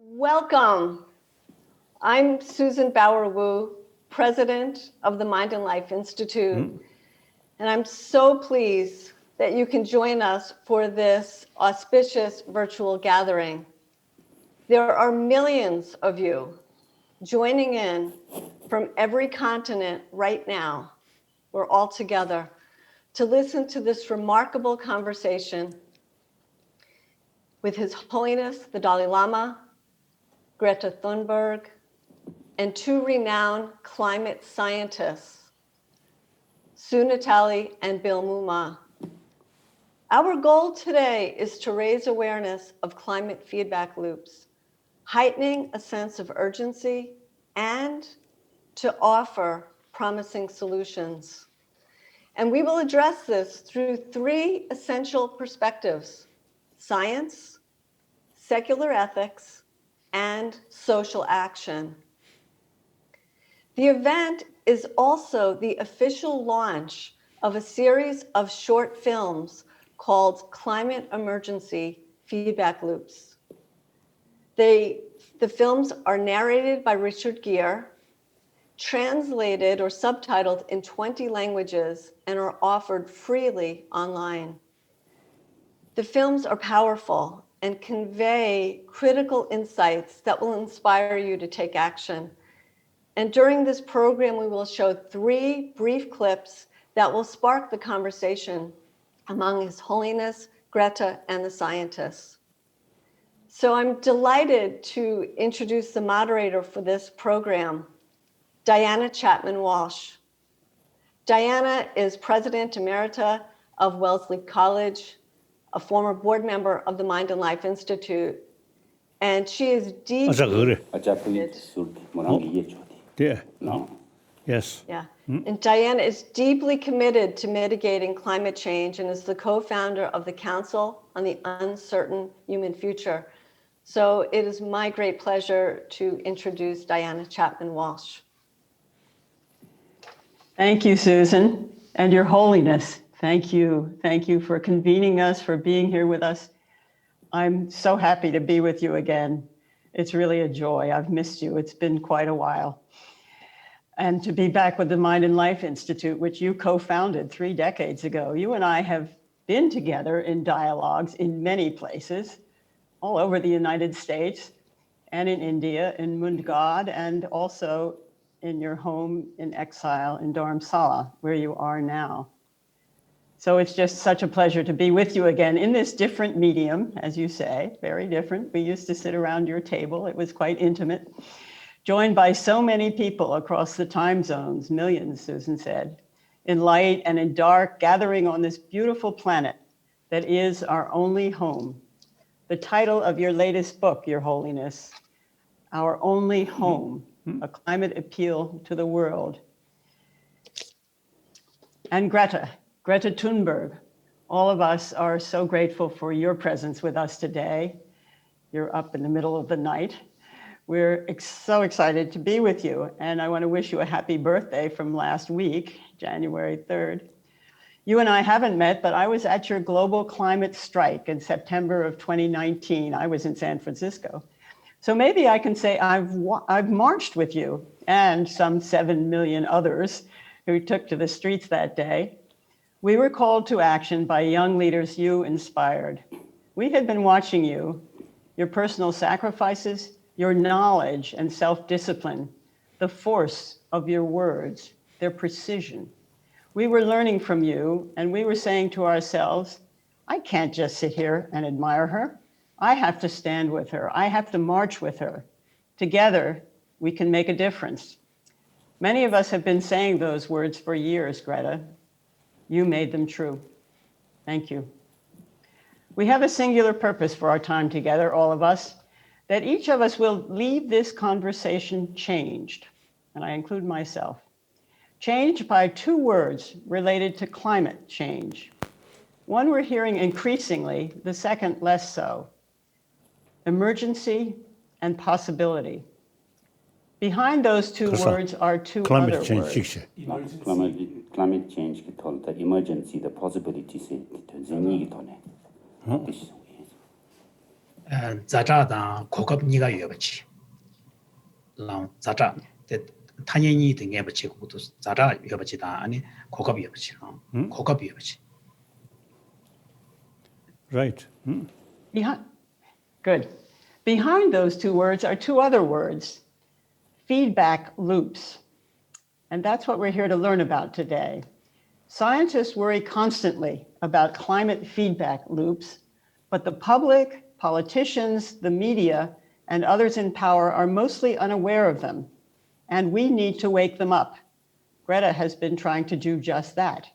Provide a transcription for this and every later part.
Welcome. I'm Susan Bauer-Wu, president of the Mind and Life Institute, and I'm so pleased that you can join us for this auspicious virtual gathering. There are millions of you joining in from every continent right now. We're all together to listen to this remarkable conversation with His Holiness the Dalai Lama, Greta Thunberg, and two renowned climate scientists, Susan Natali and Bill Moomaw. Our goal today is to raise awareness of climate feedback loops, heightening a sense of urgency, and to offer promising solutions. And we will address this through three essential perspectives: science, secular ethics, and social action. The event is also the official launch of a series of short films called Climate Emergency Feedback Loops. The films are narrated by Richard Gere, translated or subtitled in 20 languages, and are offered freely online. The films are powerful and convey critical insights that will inspire you to take action. And during this program, we will show three brief clips that will spark the conversation among His Holiness, Greta, and the scientists. So I'm delighted to introduce the moderator for this program, Diana Chapman Walsh. Diana is President Emerita of Wellesley College, a former board member of the Mind and Life Institute, and she is deeply And Diana is deeply committed to mitigating climate change and is the co-founder of the Council on the Uncertain Human Future. So it is my great pleasure to introduce Diana Chapman Walsh. Thank you, Susan, and Your Holiness. Thank you. Thank you for convening us, for being here with us. I'm so happy to be with you again. It's really a joy. I've missed you. It's been quite a while. And to be back with the Mind and Life Institute, which you co-founded 3 decades ago. You and I have been together in dialogues in many places, all over the United States and in India, in Mundgod, and also in your home in exile in Dharamsala, where you are now. So it's just such a pleasure to be with you again in this different medium, as you say, very different. We used to sit around your table. It was quite intimate, joined by so many people across the time zones, millions, Susan said, in light and in dark, gathering on this beautiful planet that is our only home. The title of your latest book, Your Holiness, Our Only Home, a climate appeal to the world. And Greta Thunberg, all of us are so grateful for your presence with us today. You're up in the middle of the night. We're so excited to be with you. And I want to wish you a happy birthday from last week, January 3rd. You and I haven't met, but I was at your global climate strike in September of 2019. I was in San Francisco. So maybe I can say I've marched with you and some 7 million others who took to the streets that day. We were called to action by young leaders you inspired. We had been watching you, your personal sacrifices, your knowledge and self-discipline, the force of your words, their precision. We were learning from you, and we were saying to ourselves, I can't just sit here and admire her. I have to stand with her. I have to march with her. Together, we can make a difference. Many of us have been saying those words for years, Greta. You made them true. Thank you. We have a singular purpose for our time together, all of us, that each of us will leave this conversation changed, and I include myself, changed by 2 words related to climate change. One we're hearing increasingly, the second less so. Emergency and possibility. Behind those 2 words are 2 other words. Climate change the emergency, the possibility. 자자다 고급 니가 여버지 랑 자자 타년이 등에 버치고 또 자자 여버지다 아니 고급 여버지 고급 여버지 Right. Good. Behind those two words are two other words, feedback loops. And that's what we're here to learn about today. Scientists worry constantly about climate feedback loops, but the public, politicians, the media, and others in power are mostly unaware of them, and we need to wake them up. Greta has been trying to do just that.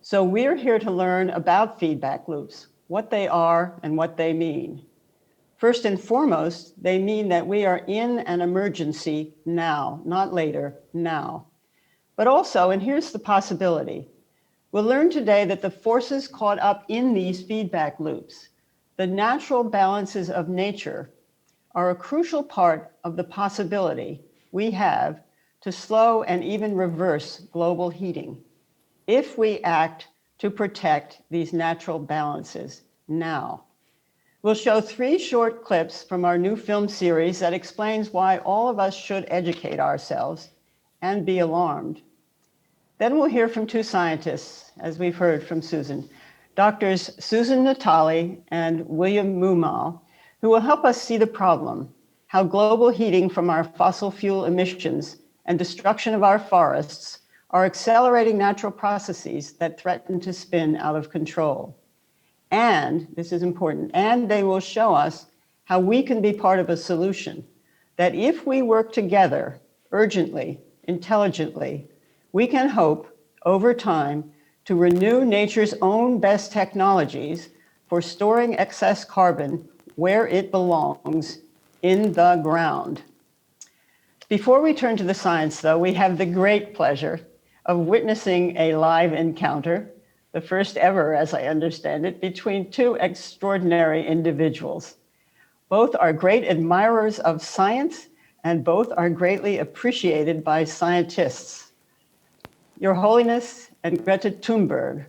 So we're here to learn about feedback loops, what they are and what they mean. First and foremost, they mean that we are in an emergency now, not later, now. But also, and here's the possibility, we'll learn today that the forces caught up in these feedback loops, the natural balances of nature, are a crucial part of the possibility we have to slow and even reverse global heating if we act to protect these natural balances now. We'll show 3 short clips from our new film series that explains why all of us should educate ourselves and be alarmed. Then we'll hear from 2 scientists, as we've heard from Susan, Doctors Susan Natali and William Moomaw, who will help us see the problem, how global heating from our fossil fuel emissions and destruction of our forests are accelerating natural processes that threaten to spin out of control. And, this is important, and they will show us how we can be part of a solution, that if we work together urgently, intelligently, we can hope over time to renew nature's own best technologies for storing excess carbon where it belongs, in the ground. Before we turn to the science, though, we have the great pleasure of witnessing a live encounter, the first ever, as I understand it, between 2 extraordinary individuals. Both are great admirers of science, and both are greatly appreciated by scientists. Your Holiness and Greta Thunberg,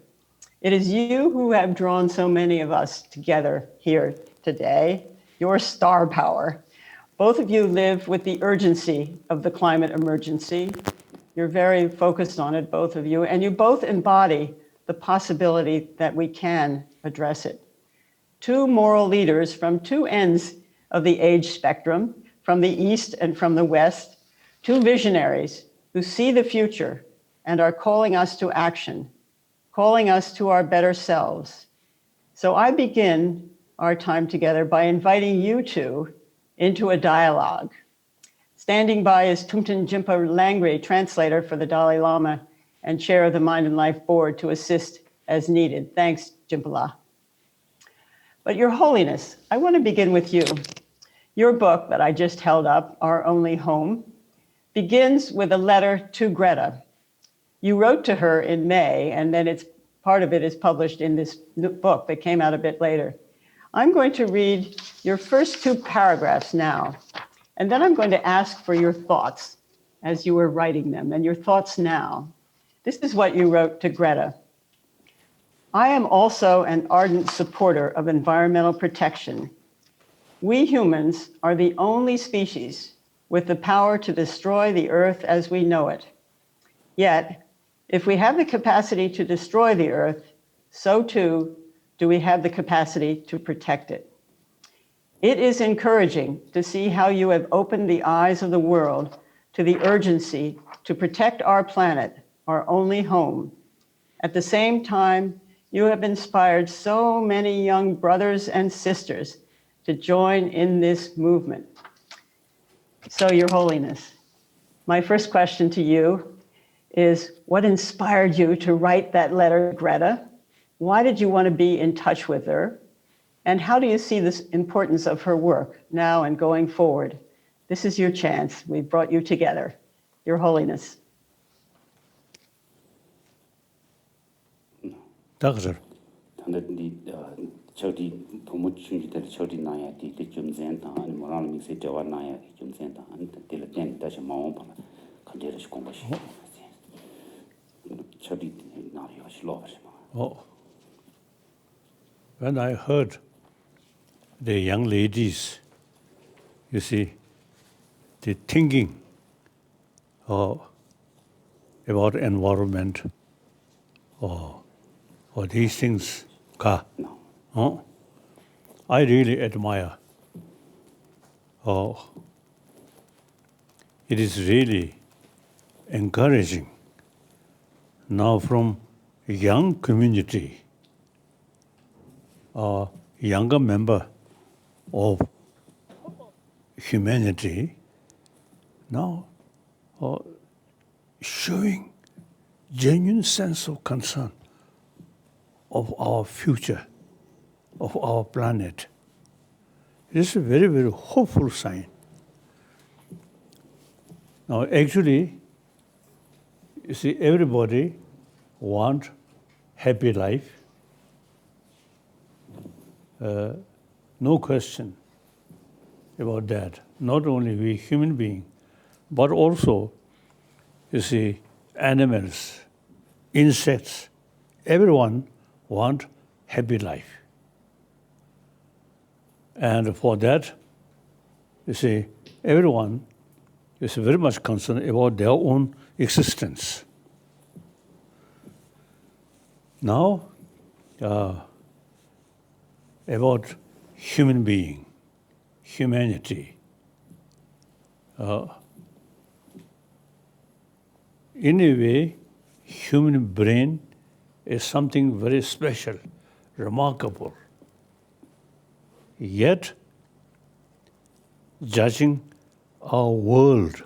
it is you who have drawn so many of us together here today, your star power. Both of you live with the urgency of the climate emergency. You're very focused on it, both of you, and you both embody the possibility that we can address it. 2 moral leaders from 2 ends of the age spectrum, from the East and from the West, 2 visionaries who see the future and are calling us to action, calling us to our better selves. So I begin our time together by inviting you 2 into a dialogue. Standing by is Tumten Jimpa Langri, translator for the Dalai Lama and chair of the Mind and Life Board, to assist as needed. Thanks, Jimpala. But Your Holiness, I want to begin with you. Your book that I just held up, Our Only Home, begins with a letter to Greta. You wrote to her in May, and then part of it is published in this book that came out a bit later. I'm going to read your first 2 paragraphs now, and then I'm going to ask for your thoughts as you were writing them, and your thoughts now. This is what you wrote to Greta. I am also an ardent supporter of environmental protection. We humans are the only species with the power to destroy the earth as we know it. Yet, if we have the capacity to destroy the earth, so too do we have the capacity to protect it. It is encouraging to see how you have opened the eyes of the world to the urgency to protect our planet, our only home. At the same time, you have inspired so many young brothers and sisters to join in this movement. So, Your Holiness, my first question to you is, what inspired you to write that letter to Greta? Why did you want to be in touch with her? And how do you see the importance of her work now and going forward? This is your chance. We've brought you together. Your Holiness. Doctor. Oh. When I heard the young ladies, you see, the thinking about environment or these things, I really admire. It is really encouraging now from a young community, younger member of humanity, now showing genuine sense of concern of our future, of our planet. It is a very, very hopeful sign. Now, actually, you see, everybody wants happy life. No question about that. Not only we human beings, but also, you see, animals, insects, everyone wants happy life. And for that, you see, everyone is very much concerned about their own existence. Now, about human being, humanity. In a way, human brain is something very special, remarkable. Yet, judging our world,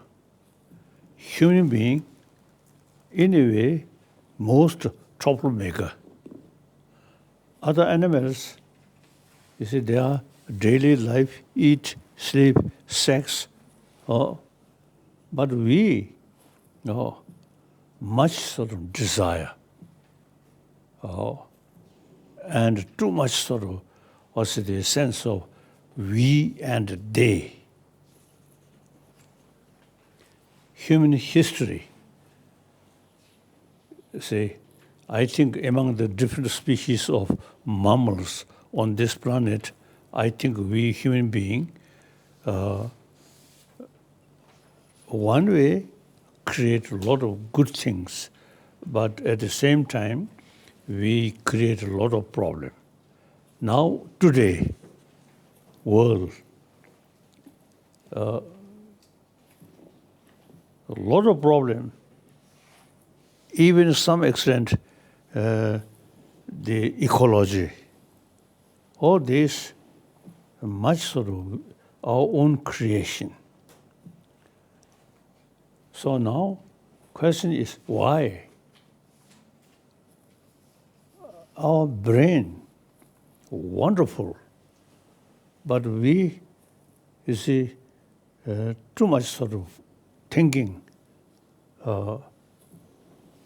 human being, in a way, most troublemaker. Other animals, you see, their daily life, eat, sleep, sex, but we, much sort of desire, and too much sort of, also the sense of we and they. Human history, say, I think among the different species of mammals on this planet, I think we human beings, one way, create a lot of good things, but at the same time, we create a lot of problems. Now, today, world, a lot of problem, even to some extent, the ecology. All this, much sort of our own creation. So now, question is why? Our brain, wonderful, but we, you see, too much sort of thinking.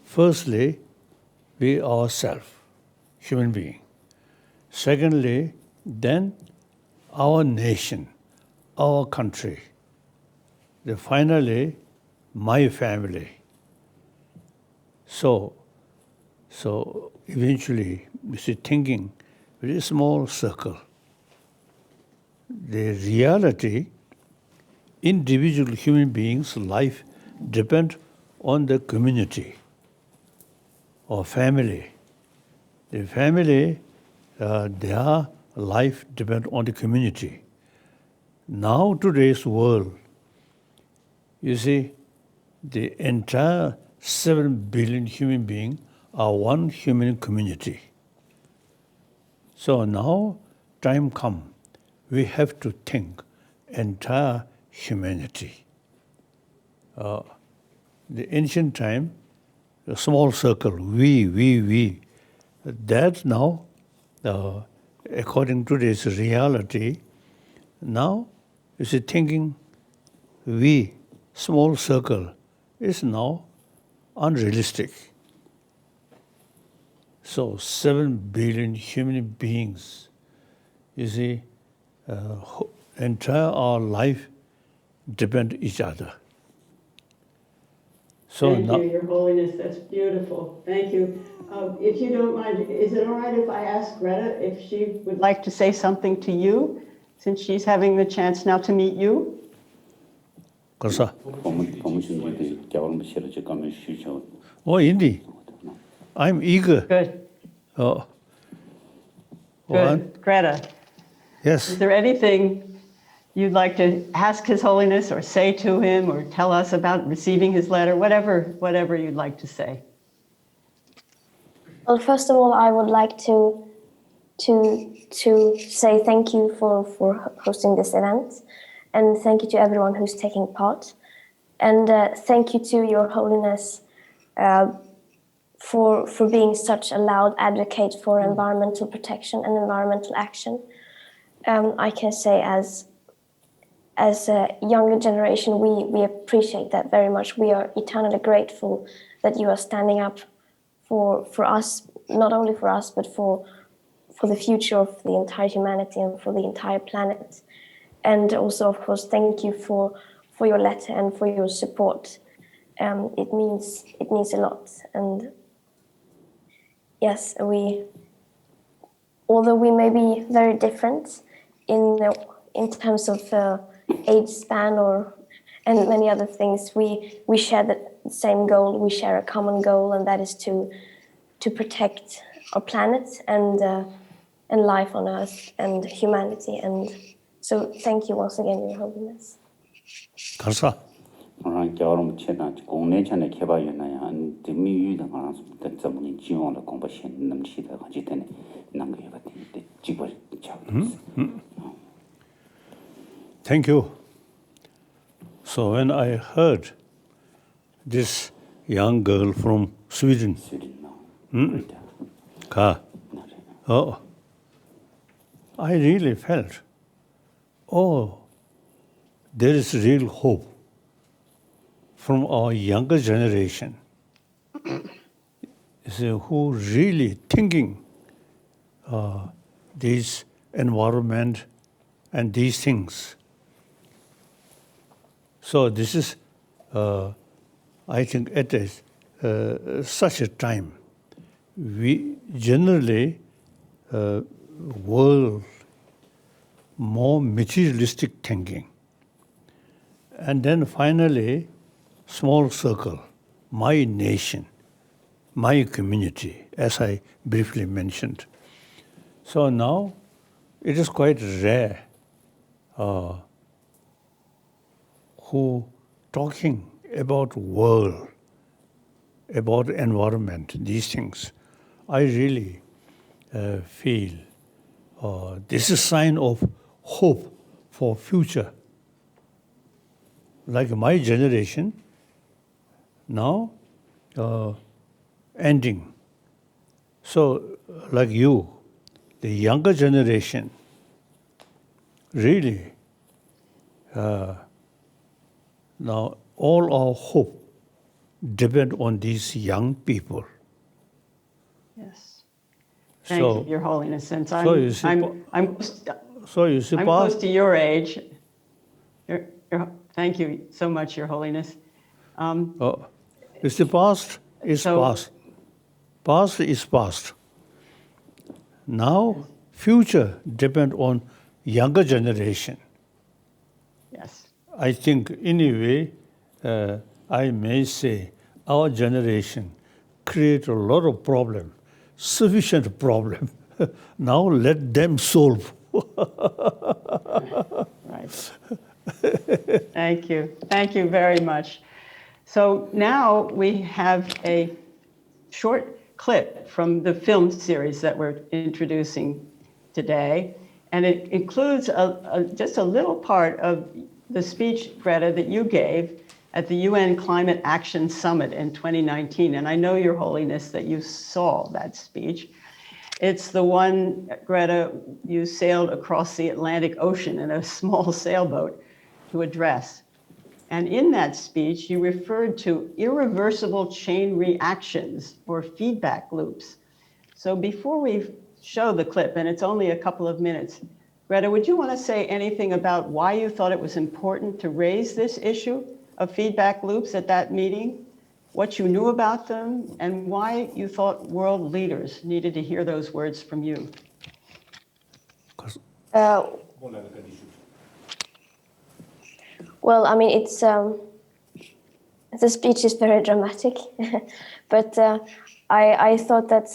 Firstly, we ourselves, human being. Secondly, then our nation, our country. Then finally, my family. So eventually, you see, thinking, very small circle. The reality, individual human beings' life depend on the community or family. The family, their life depend on the community. Now, today's world, you see, the entire 7 billion human beings are one human community. So now, time come, we have to think entire humanity. The ancient time, a small circle, we. That now, according to this reality, now you see thinking we, small circle, is now unrealistic. So 7 billion human beings, you see, entire our life depend each other. So Thank you, Your Holiness. That's beautiful. Thank you. If you don't mind, is it all right if I ask Greta if she would like to say something to you since she's having the chance now to meet you. Karsa. Oh, Indy. I'm eager. Good. Oh. Good. Greta, Yes. is there anything you'd like to ask His Holiness or say to him or tell us about receiving his letter? Whatever you'd like to say. Well, first of all, I would like to say thank you for hosting this event, and thank you to everyone who's taking part, and thank you to Your Holiness for being such a loud advocate for environmental protection and environmental action. I can say as a younger generation, we appreciate that very much. We are eternally grateful that you are standing up for us, not only for us, but for the future of the entire humanity and for the entire planet. And also, of course, thank you for your letter and for your support. It means a lot. And yes, although we may be very different in terms of age span and many other things, we share the same goal. We share a common goal, and that is to protect our planet and life on Earth and humanity. And so, thank you once again, Your Holiness. Karsa. Thank you. So when I heard this young girl from Sweden, I really felt, there is real hope from our younger generation, who really thinking this environment and these things. So this is, I think, at such a time, we generally world more materialistic thinking. And then finally, small circle, my nation, my community, as I briefly mentioned. So now it is quite rare who talking about world, about environment, these things. I really feel this is a sign of hope for future. Like my generation, now ending. So like you, the younger generation, really, now all our hope depend on these young people. Yes. Thank you, Your Holiness. Since I'm close to your age. Thank you so much, Your Holiness. It's the past is past. Past is past. Now, future depend on younger generation. Yes. I think, in a way, I may say our generation create a lot of problem, sufficient problem. Now let them solve. Right. Thank you. Thank you very much. So now we have a short clip from the film series that we're introducing today. And it includes just a little part of the speech, Greta, that you gave at the UN Climate Action Summit in 2019. And I know, Your Holiness, that you saw that speech. It's the one, Greta, you sailed across the Atlantic Ocean in a small sailboat to address. And in that speech, you referred to irreversible chain reactions or feedback loops. So before we show the clip, and it's only a couple of minutes, Greta, would you want to say anything about why you thought it was important to raise this issue of feedback loops at that meeting, what you knew about them, and why you thought world leaders needed to hear those words from you? Well, I mean, it's the speech is very dramatic, but I thought that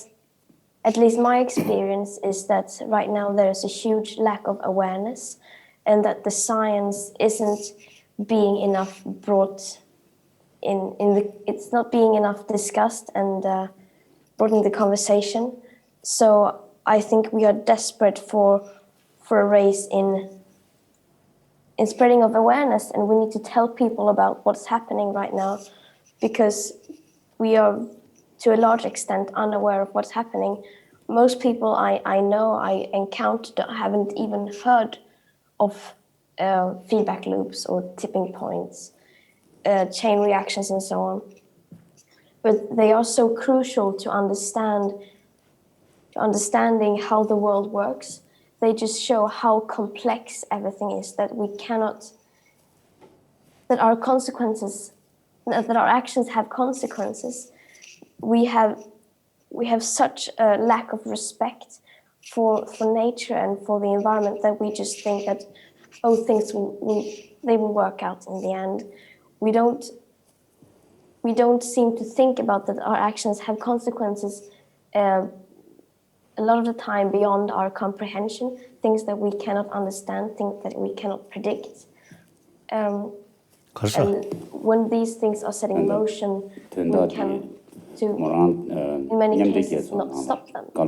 at least my experience is that right now there is a huge lack of awareness, and that the science isn't being enough brought it's not being enough discussed and brought in the conversation. So I think we are desperate for a race in spreading of awareness, and we need to tell people about what's happening right now, because we are to a large extent unaware of what's happening. Most people I know, I encounter, haven't even heard of feedback loops or tipping points, chain reactions and so on. But they are so crucial to understanding how the world works. They just show how complex everything is, that we cannot, that our actions have consequences. We have such a lack of respect for nature and for the environment that we just think that, oh, things they will work out in the end. We don't seem to think about that our actions have consequences a lot of the time beyond our comprehension, things that we cannot understand, things that we cannot predict. And when these things are set in motion, we can, in many cases, not stop them. So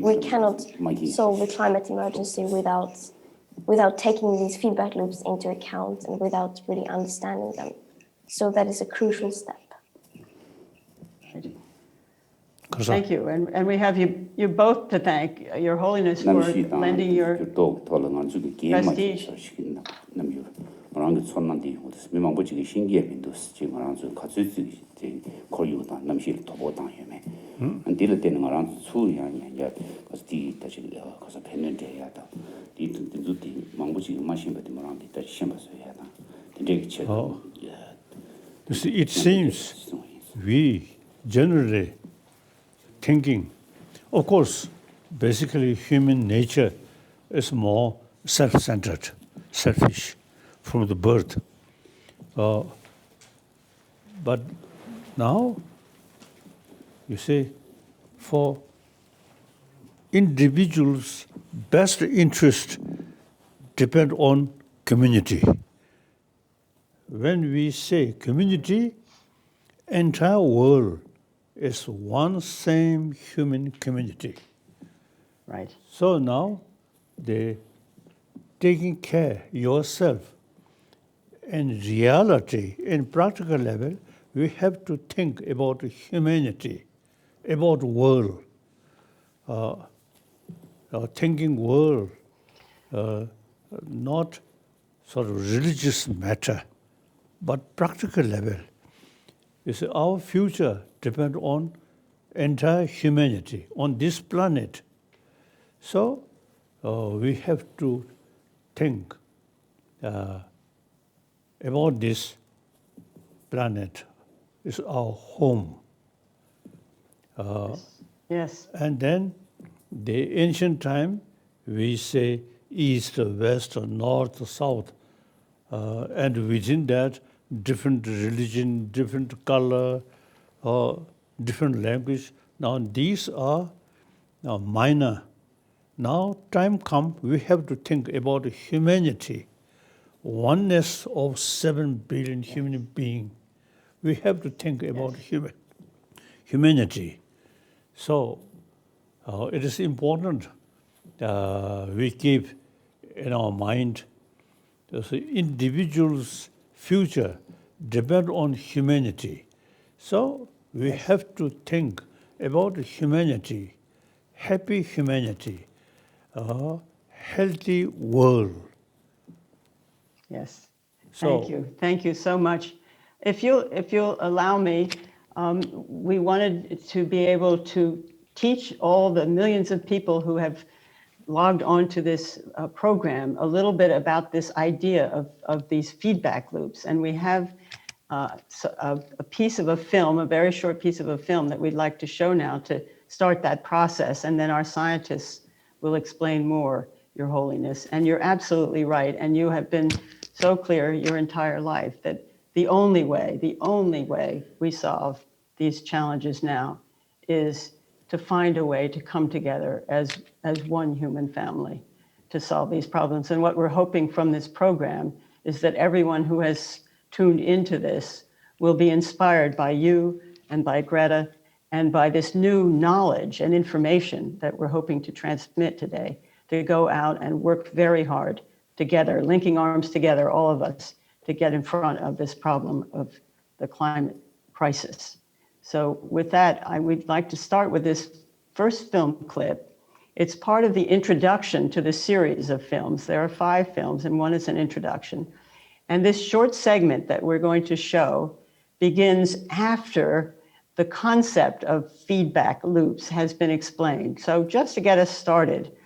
we cannot solve the climate emergency without taking these feedback loops into account and without really understanding them. So that is a crucial step. Thank you, and we have you both to thank, Your Holiness, for lending your prestige. You see, it seems we generally thinking, of course, basically human nature is more self-centered, selfish from the birth. But now, you see, for individuals' best interest depend on community. When we say community, entire world is one same human community. Right. So now, they taking care yourself. In reality, in practical level, we have to think about humanity, about world, thinking world, not sort of religious matter, but practical level. You see, our future depends on entire humanity, on this planet. So we have to think about this planet. It's our home. Yes. And then the ancient time, we say east, west, north, south. And within that, different religion, different color, different language. Now these are minor. Now time comes, we have to think about humanity, oneness of 7 billion human beings. We have to think about humanity. So it is important we keep in our mind the individual's future depends on humanity. So we have to think about humanity, happy humanity, healthy world. Yes. So, Thank you so much. If you'll allow me, we wanted to be able to teach all the millions of people who have logged on to this program a little bit about this idea of these feedback loops. And we have a piece of a film, a very short piece of a film that we'd like to show now to start that process, and then our scientists will explain more, Your Holiness. And you're absolutely right, and you have been so clear your entire life that the only way we solve these challenges now is to find a way to come together as one human family to solve these problems. And what we're hoping from this program is that everyone who has tuned into this will be inspired by you and by Greta and by this new knowledge and information that we're hoping to transmit today, to go out and work very hard together, linking arms together, all of us, to get in front of this problem of the climate crisis. So with that, I would like to start with this first film clip. It's part of the introduction to the series of films. There are 5 films, and one is an introduction. And this short segment that we're going to show begins after the concept of feedback loops has been explained. So just to get us started,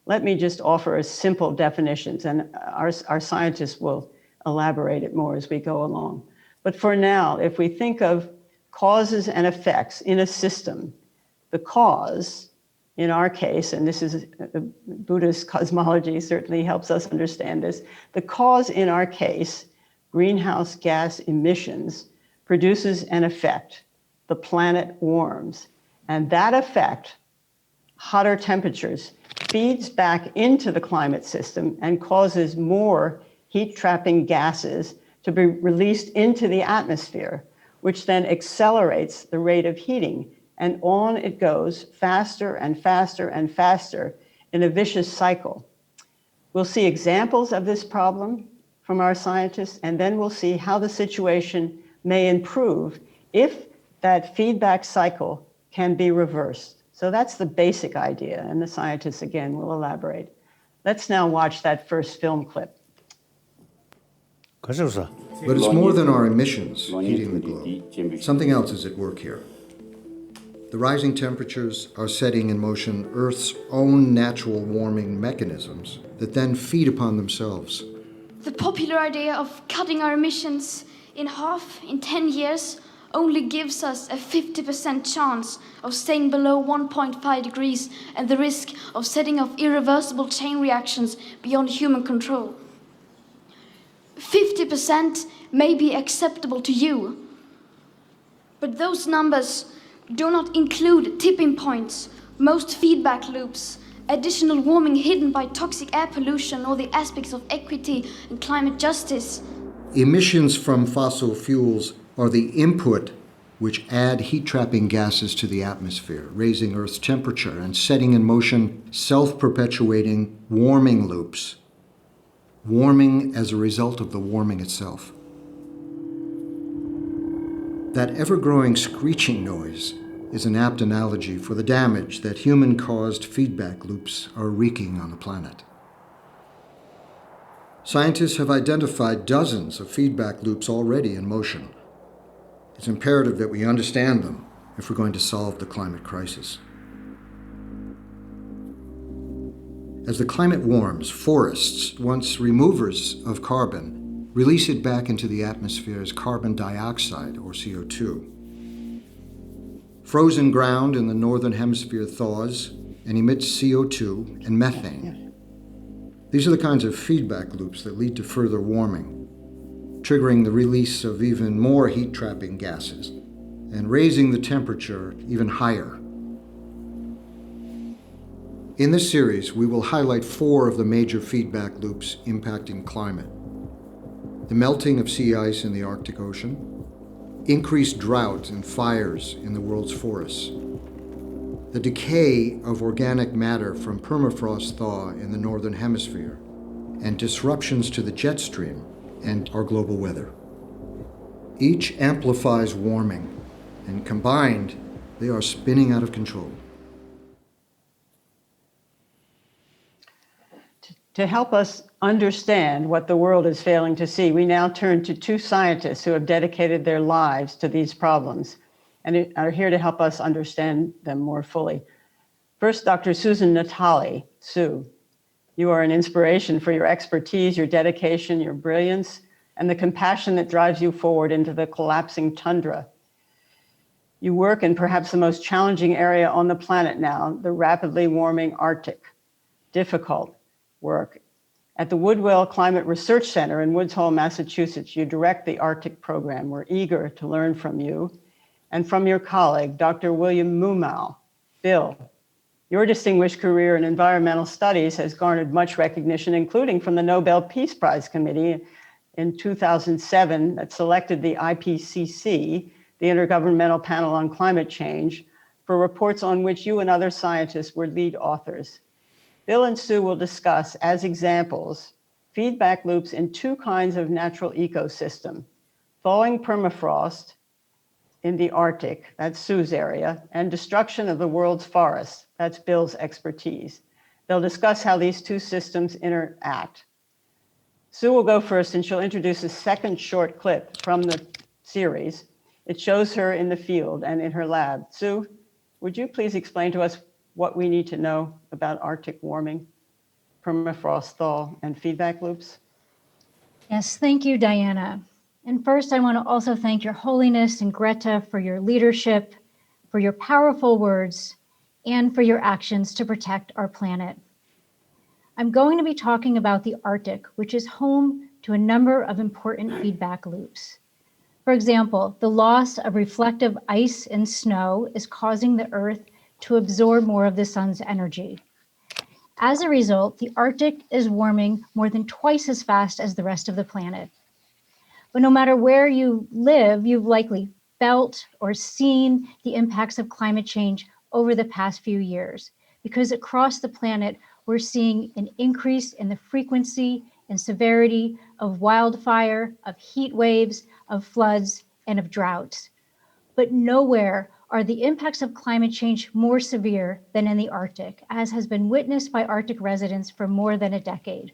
let me just offer a simple definitions, and our scientists will elaborate it more as we go along. But for now, if we think of causes and effects in a system, the cause, in our case, and this is Buddhist cosmology certainly helps us understand this, the cause in our case, greenhouse gas emissions, produces an effect. The planet warms, and that effect, hotter temperatures, feeds back into the climate system and causes more heat-trapping gases to be released into the atmosphere, which then accelerates the rate of heating. And on it goes faster and faster and faster in a vicious cycle. We'll see examples of this problem from our scientists, and then we'll see how the situation may improve if that feedback cycle can be reversed. So that's the basic idea, and the scientists, again, will elaborate. Let's now watch that first film clip. But it's more than our emissions heating the globe. Something else is at work here. The rising temperatures are setting in motion Earth's own natural warming mechanisms that then feed upon themselves. The popular idea of cutting our emissions in half in 10 years only gives us a 50% chance of staying below 1.5 degrees and the risk of setting off irreversible chain reactions beyond human control. 50% may be acceptable to you, but those numbers do not include tipping points, most feedback loops, additional warming hidden by toxic air pollution, or the aspects of equity and climate justice. Emissions from fossil fuels are the input which add heat-trapping gases to the atmosphere, raising Earth's temperature and setting in motion self-perpetuating warming loops. Warming as a result of the warming itself. That ever-growing screeching noise is an apt analogy for the damage that human-caused feedback loops are wreaking on the planet. Scientists have identified dozens of feedback loops already in motion. It's imperative that we understand them if we're going to solve the climate crisis. As the climate warms, forests, once removers of carbon, release it back into the atmosphere as carbon dioxide, or CO2. Frozen ground in the northern hemisphere thaws and emits CO2 and methane. These are the kinds of feedback loops that lead to further warming, triggering the release of even more heat-trapping gases and raising the temperature even higher. In this series, we will highlight 4 of the major feedback loops impacting climate. The melting of sea ice in the Arctic Ocean, increased drought and fires in the world's forests, the decay of organic matter from permafrost thaw in the northern hemisphere, and disruptions to the jet stream and our global weather. Each amplifies warming, and combined, they are spinning out of control. To help us understand what the world is failing to see, we now turn to 2 scientists who have dedicated their lives to these problems and are here to help us understand them more fully. First, Dr. Susan Natali. Sue, you are an inspiration for your expertise, your dedication, your brilliance, and the compassion that drives you forward into the collapsing tundra. You work in perhaps the most challenging area on the planet now, the rapidly warming Arctic. Difficult work. At the Woodwell Climate Research Center in Woods Hole, Massachusetts, you direct the Arctic program. We're eager to learn from you and from your colleague, Dr. William Moomaw. Bill, your distinguished career in environmental studies has garnered much recognition, including from the Nobel Peace Prize Committee in 2007 that selected the IPCC, the Intergovernmental Panel on Climate Change, for reports on which you and other scientists were lead authors. Bill and Sue will discuss, as examples, feedback loops in two kinds of natural ecosystem: thawing permafrost in the Arctic, that's Sue's area, and destruction of the world's forests, that's Bill's expertise. They'll discuss how these two systems interact. Sue will go first, and she'll introduce a second short clip from the series. It shows her in the field and in her lab. Sue, would you please explain to us what we need to know about Arctic warming, permafrost thaw, and feedback loops? Yes, thank you, Diana. And first, I want to also thank Your Holiness and Greta for your leadership, for your powerful words, and for your actions to protect our planet. I'm going to be talking about the Arctic, which is home to a number of important feedback loops. For example, the loss of reflective ice and snow is causing the Earth to absorb more of the sun's energy. As a result, the Arctic is warming more than twice as fast as the rest of the planet. But no matter where you live, you've likely felt or seen the impacts of climate change over the past few years, because across the planet, we're seeing an increase in the frequency and severity of wildfire, of heat waves, of floods, and of droughts. But nowhere are the impacts of climate change more severe than in the Arctic, as has been witnessed by Arctic residents for more than a decade.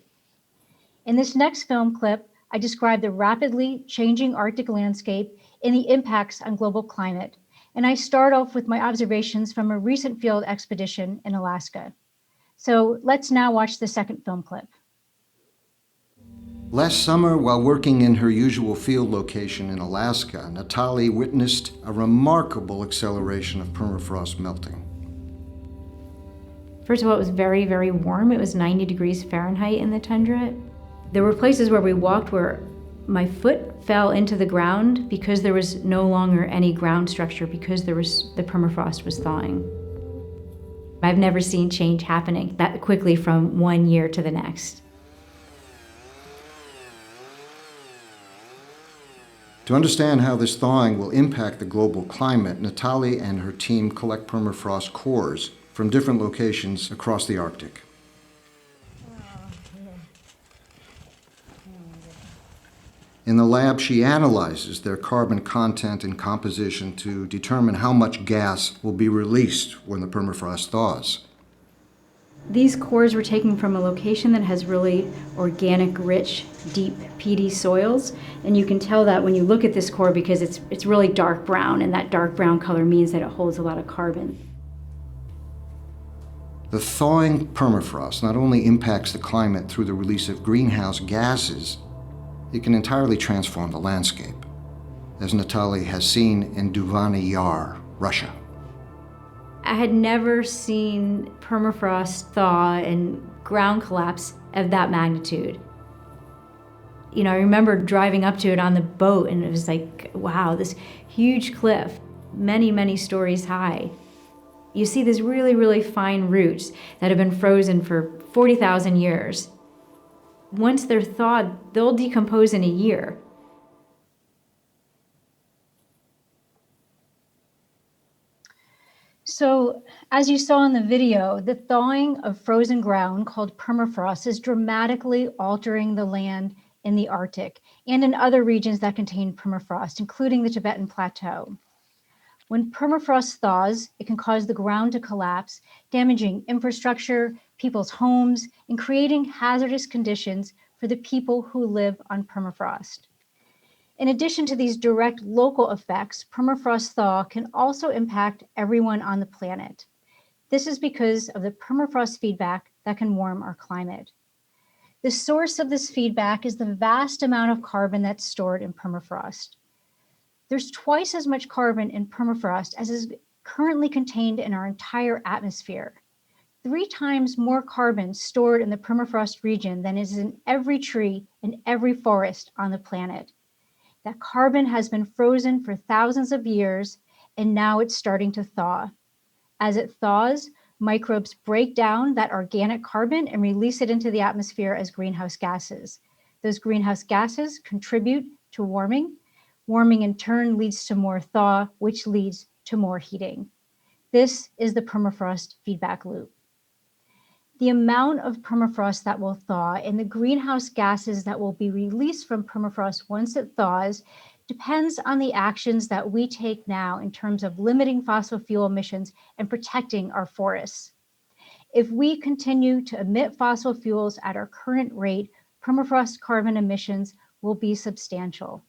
In this next film clip, I describe the rapidly changing Arctic landscape and the impacts on global climate. And I start off with my observations from a recent field expedition in Alaska. So let's now watch the second film clip. Last summer, while working in her usual field location in Alaska, Natali witnessed a remarkable acceleration of permafrost melting. First of all, it was very, very warm. It was 90 degrees Fahrenheit in the tundra. There were places where we walked where my foot fell into the ground because there was no longer any ground structure because the permafrost was thawing. I've never seen change happening that quickly from one year to the next. To understand how this thawing will impact the global climate, Natali and her team collect permafrost cores from different locations across the Arctic. In the lab, she analyzes their carbon content and composition to determine how much gas will be released when the permafrost thaws. These cores were taken from a location that has really organic, rich, deep, peaty soils. And you can tell that when you look at this core because it's really dark brown, and that dark brown color means that it holds a lot of carbon. The thawing permafrost not only impacts the climate through the release of greenhouse gases, it can entirely transform the landscape, as Natali has seen in Duvany Yar, Russia. I had never seen permafrost thaw and ground collapse of that magnitude. You know, I remember driving up to it on the boat, and it was like, wow, this huge cliff, many, many stories high. You see these really, really fine roots that have been frozen for 40,000 years. Once they're thawed, they'll decompose in a year. So, as you saw in the video, the thawing of frozen ground called permafrost is dramatically altering the land in the Arctic and in other regions that contain permafrost, including the Tibetan Plateau. When permafrost thaws, it can cause the ground to collapse, damaging infrastructure, people's homes, and creating hazardous conditions for the people who live on permafrost. In addition to these direct local effects, permafrost thaw can also impact everyone on the planet. This is because of the permafrost feedback that can warm our climate. The source of this feedback is the vast amount of carbon that's stored in permafrost. There's twice as much carbon in permafrost as is currently contained in our entire atmosphere. 3 times more carbon stored in the permafrost region than is in every tree and every forest on the planet. That carbon has been frozen for thousands of years, and now it's starting to thaw. As it thaws, microbes break down that organic carbon and release it into the atmosphere as greenhouse gases. Those greenhouse gases contribute to warming. Warming in turn leads to more thaw, which leads to more heating. This is the permafrost feedback loop. The amount of permafrost that will thaw and the greenhouse gases that will be released from permafrost once it thaws depends on the actions that we take now in terms of limiting fossil fuel emissions and protecting our forests. If we continue to emit fossil fuels at our current rate, permafrost carbon emissions will be substantial.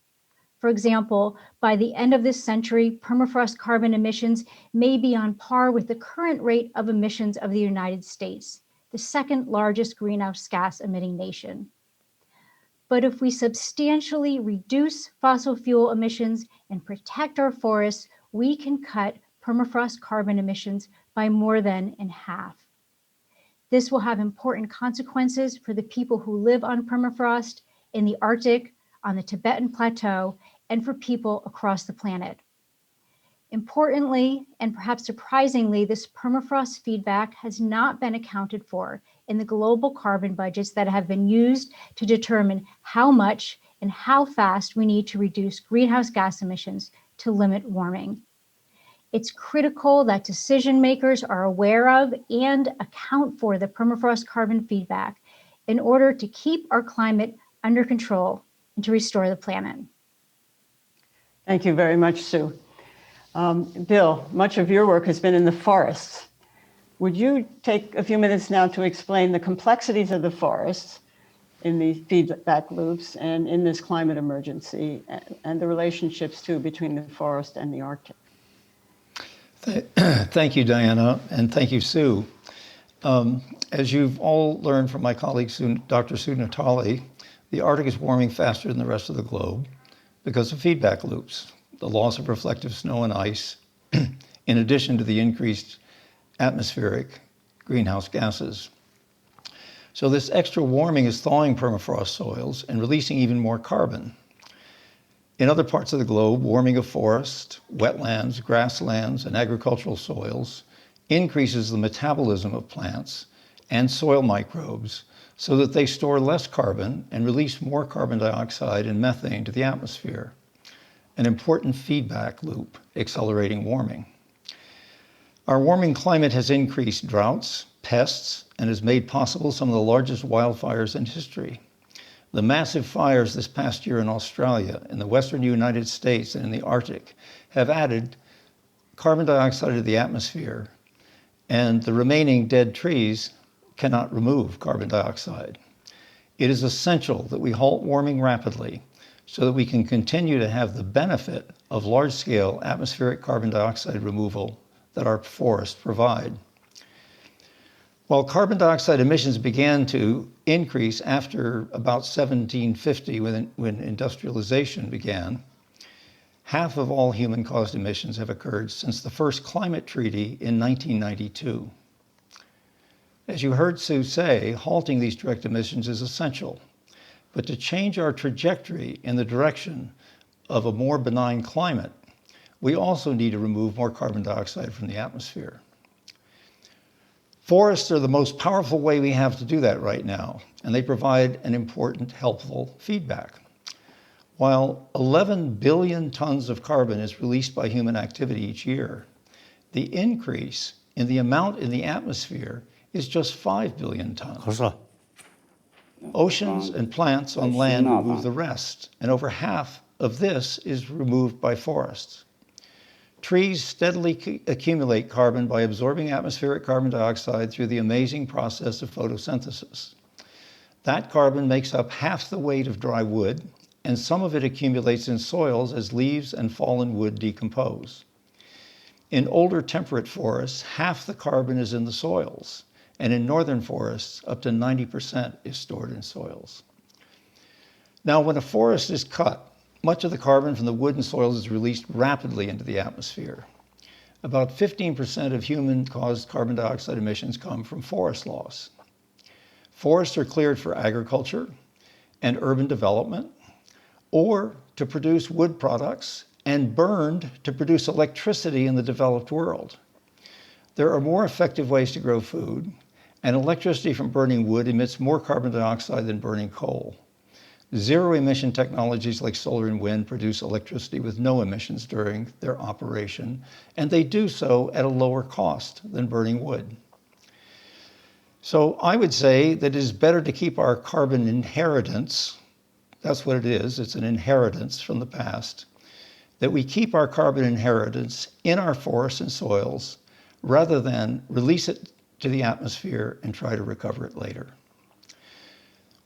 For example, by the end of this century, permafrost carbon emissions may be on par with the current rate of emissions of the United States, the second largest greenhouse gas emitting nation. But if we substantially reduce fossil fuel emissions and protect our forests, we can cut permafrost carbon emissions by more than in half. This will have important consequences for the people who live on permafrost, in the Arctic, on the Tibetan Plateau, and for people across the planet. Importantly, and perhaps surprisingly, this permafrost feedback has not been accounted for in the global carbon budgets that have been used to determine how much and how fast we need to reduce greenhouse gas emissions to limit warming. It's critical that decision makers are aware of and account for the permafrost carbon feedback in order to keep our climate under control and to restore the planet. Thank you very much, Sue. Bill, much of your work has been in the forests. Would you take a few minutes now to explain the complexities of the forests in the feedback loops and in this climate emergency and the relationships too between the forest and the Arctic? Thank you, Diana, and thank you, Sue. As you've all learned from my colleague, Dr. Susan Natali, the Arctic is warming faster than the rest of the globe because of feedback loops, the loss of reflective snow and ice, in addition to the increased atmospheric greenhouse gases. So this extra warming is thawing permafrost soils and releasing even more carbon. In other parts of the globe, warming of forests, wetlands, grasslands, and agricultural soils increases the metabolism of plants and soil microbes so that they store less carbon and release more carbon dioxide and methane to the atmosphere, an important feedback loop accelerating warming. Our warming climate has increased droughts, pests, and has made possible some of the largest wildfires in history. The massive fires this past year in Australia, in the western United States, and in the Arctic have added carbon dioxide to the atmosphere, and the remaining dead trees cannot remove carbon dioxide. It is essential that we halt warming rapidly so that we can continue to have the benefit of large-scale atmospheric carbon dioxide removal that our forests provide. While carbon dioxide emissions began to increase after about 1750, when industrialization began, half of all human-caused emissions have occurred since the first climate treaty in 1992. As you heard Sue say, halting these direct emissions is essential. But to change our trajectory in the direction of a more benign climate, we also need to remove more carbon dioxide from the atmosphere. Forests are the most powerful way we have to do that right now, and they provide an important, helpful feedback. While 11 billion tons of carbon is released by human activity each year, the increase in the amount in the atmosphere is just 5 billion tons. Oceans and plants on land remove the rest, and over half of this is removed by forests. Trees steadily accumulate carbon by absorbing atmospheric carbon dioxide through the amazing process of photosynthesis. That carbon makes up half the weight of dry wood, and some of it accumulates in soils as leaves and fallen wood decompose. In older temperate forests, half the carbon is in the soils, and in northern forests, up to 90% is stored in soils. Now, when a forest is cut, much of the carbon from the wood and soils is released rapidly into the atmosphere. About 15% of human-caused carbon dioxide emissions come from forest loss. Forests are cleared for agriculture and urban development, or to produce wood products, and burned to produce electricity in the developed world. There are more effective ways to grow food, and electricity from burning wood emits more carbon dioxide than burning coal. Zero-emission technologies like solar and wind produce electricity with no emissions during their operation, and they do so at a lower cost than burning wood. So I would say that it is better to keep our carbon inheritance, that's what it is, it's an inheritance from the past, that we keep our carbon inheritance in our forests and soils rather than release it to the atmosphere and try to recover it later.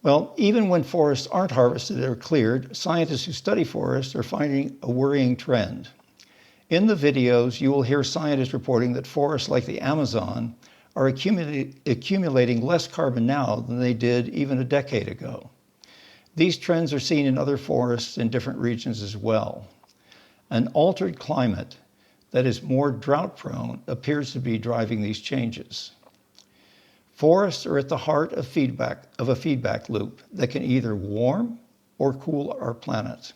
Well, even when forests aren't harvested or cleared, scientists who study forests are finding a worrying trend. In the videos, you will hear scientists reporting that forests like the Amazon are accumulating less carbon now than they did even a decade ago. These trends are seen in other forests in different regions as well. An altered climate that is more drought-prone appears to be driving these changes. Forests are at the heart of a feedback loop that can either warm or cool our planet.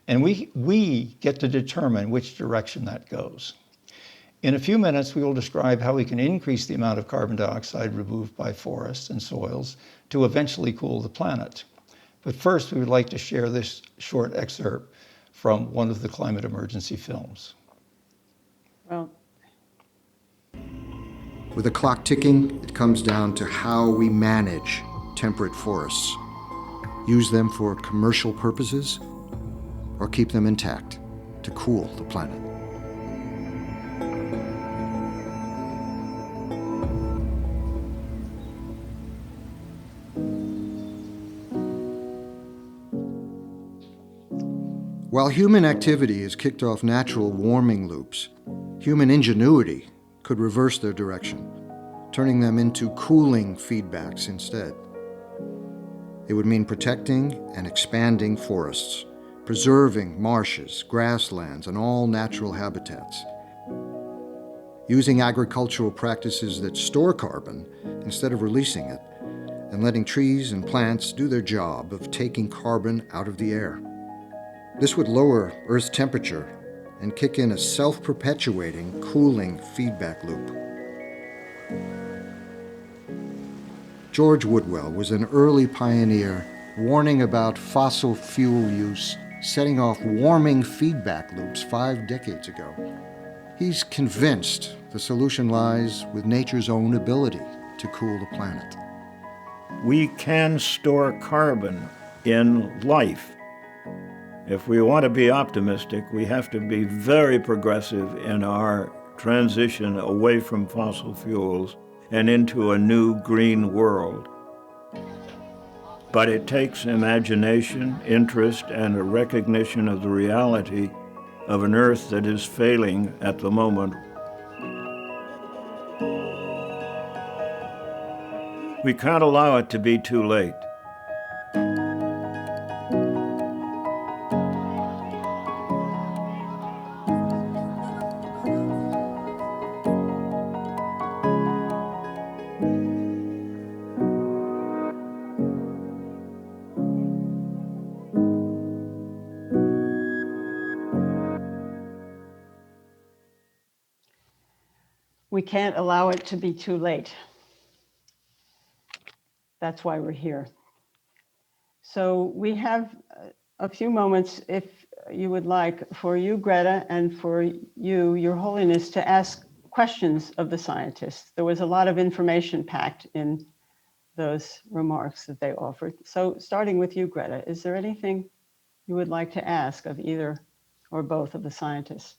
And we get to determine which direction that goes. In a few minutes, we will describe how we can increase the amount of carbon dioxide removed by forests and soils to eventually cool the planet. But first, we would like to share this short excerpt from one of the climate emergency films. Well, With the clock ticking, it comes down to how we manage temperate forests. Use them for commercial purposes, or keep them intact to cool the planet. While human activity has kicked off natural warming loops, human ingenuity could reverse their direction, turning them into cooling feedbacks instead. It would mean protecting and expanding forests, preserving marshes, grasslands, and all natural habitats. Using agricultural practices that store carbon instead of releasing it, and letting trees and plants do their job of taking carbon out of the air. This would lower Earth's temperature and kick in a self-perpetuating cooling feedback loop. George Woodwell was an early pioneer warning about fossil fuel use, setting off warming feedback loops 5 decades ago. He's convinced the solution lies with nature's own ability to cool the planet. We can store carbon in life. If we want to be optimistic, we have to be very progressive in our transition away from fossil fuels and into a new green world. But it takes imagination, interest, and a recognition of the reality of an Earth that is failing at the moment. We can't allow it to be too late. we can't allow it to be too late. That's why we're here. So we have a few moments, if you would like, for you, Greta, and for you, Your Holiness, to ask questions of the scientists. There was a lot of information packed in those remarks that they offered. So starting with you, Greta, is there anything you would like to ask of either or both of the scientists?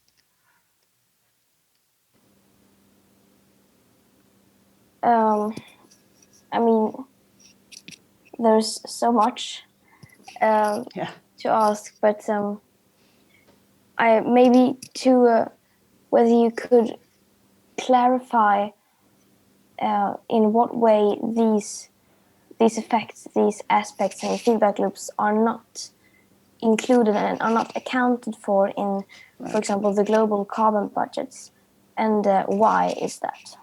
I mean, there's so much to ask, but I maybe to whether you could clarify in what way these effects, these aspects and feedback loops are not included and are not accounted for in, for example, the global carbon budgets? And why is that?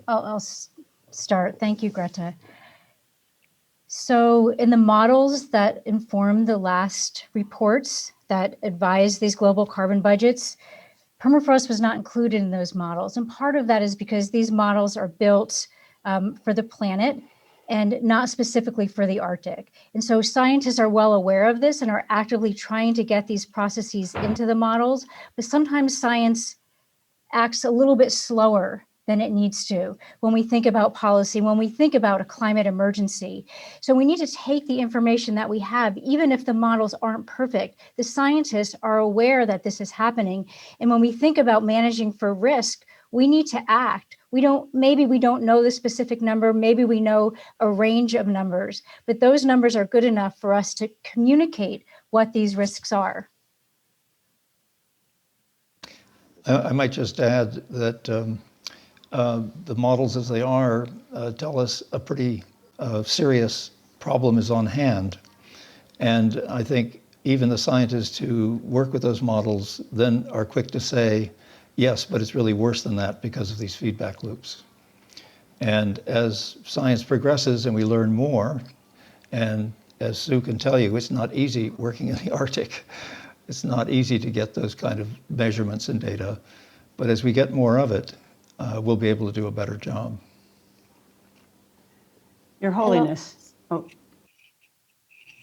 I'll start. Thank you, Greta. So in the models that inform the last reports that advise these global carbon budgets, permafrost was not included in those models. And part of that is because these models are built for the planet and not specifically for the Arctic. And so scientists are well aware of this and are actively trying to get these processes into the models, but sometimes science acts a little bit slower than it needs to when we think about policy, when we think about a climate emergency. So we need to take the information that we have, even if the models aren't perfect. The scientists are aware that this is happening. And when we think about managing for risk, we need to act. Maybe we don't know the specific number, maybe we know a range of numbers, but those numbers are good enough for us to communicate what these risks are. I might just add that the models as they are tell us a pretty serious problem is on hand. And I think even the scientists who work with those models then are quick to say, yes, but it's really worse than that because of these feedback loops. And as science progresses and we learn more, and as Sue can tell you, it's not easy working in the Arctic. It's not easy to get those kind of measurements and data. But as we get more of it, we'll be able to do a better job. Your Holiness. Oh,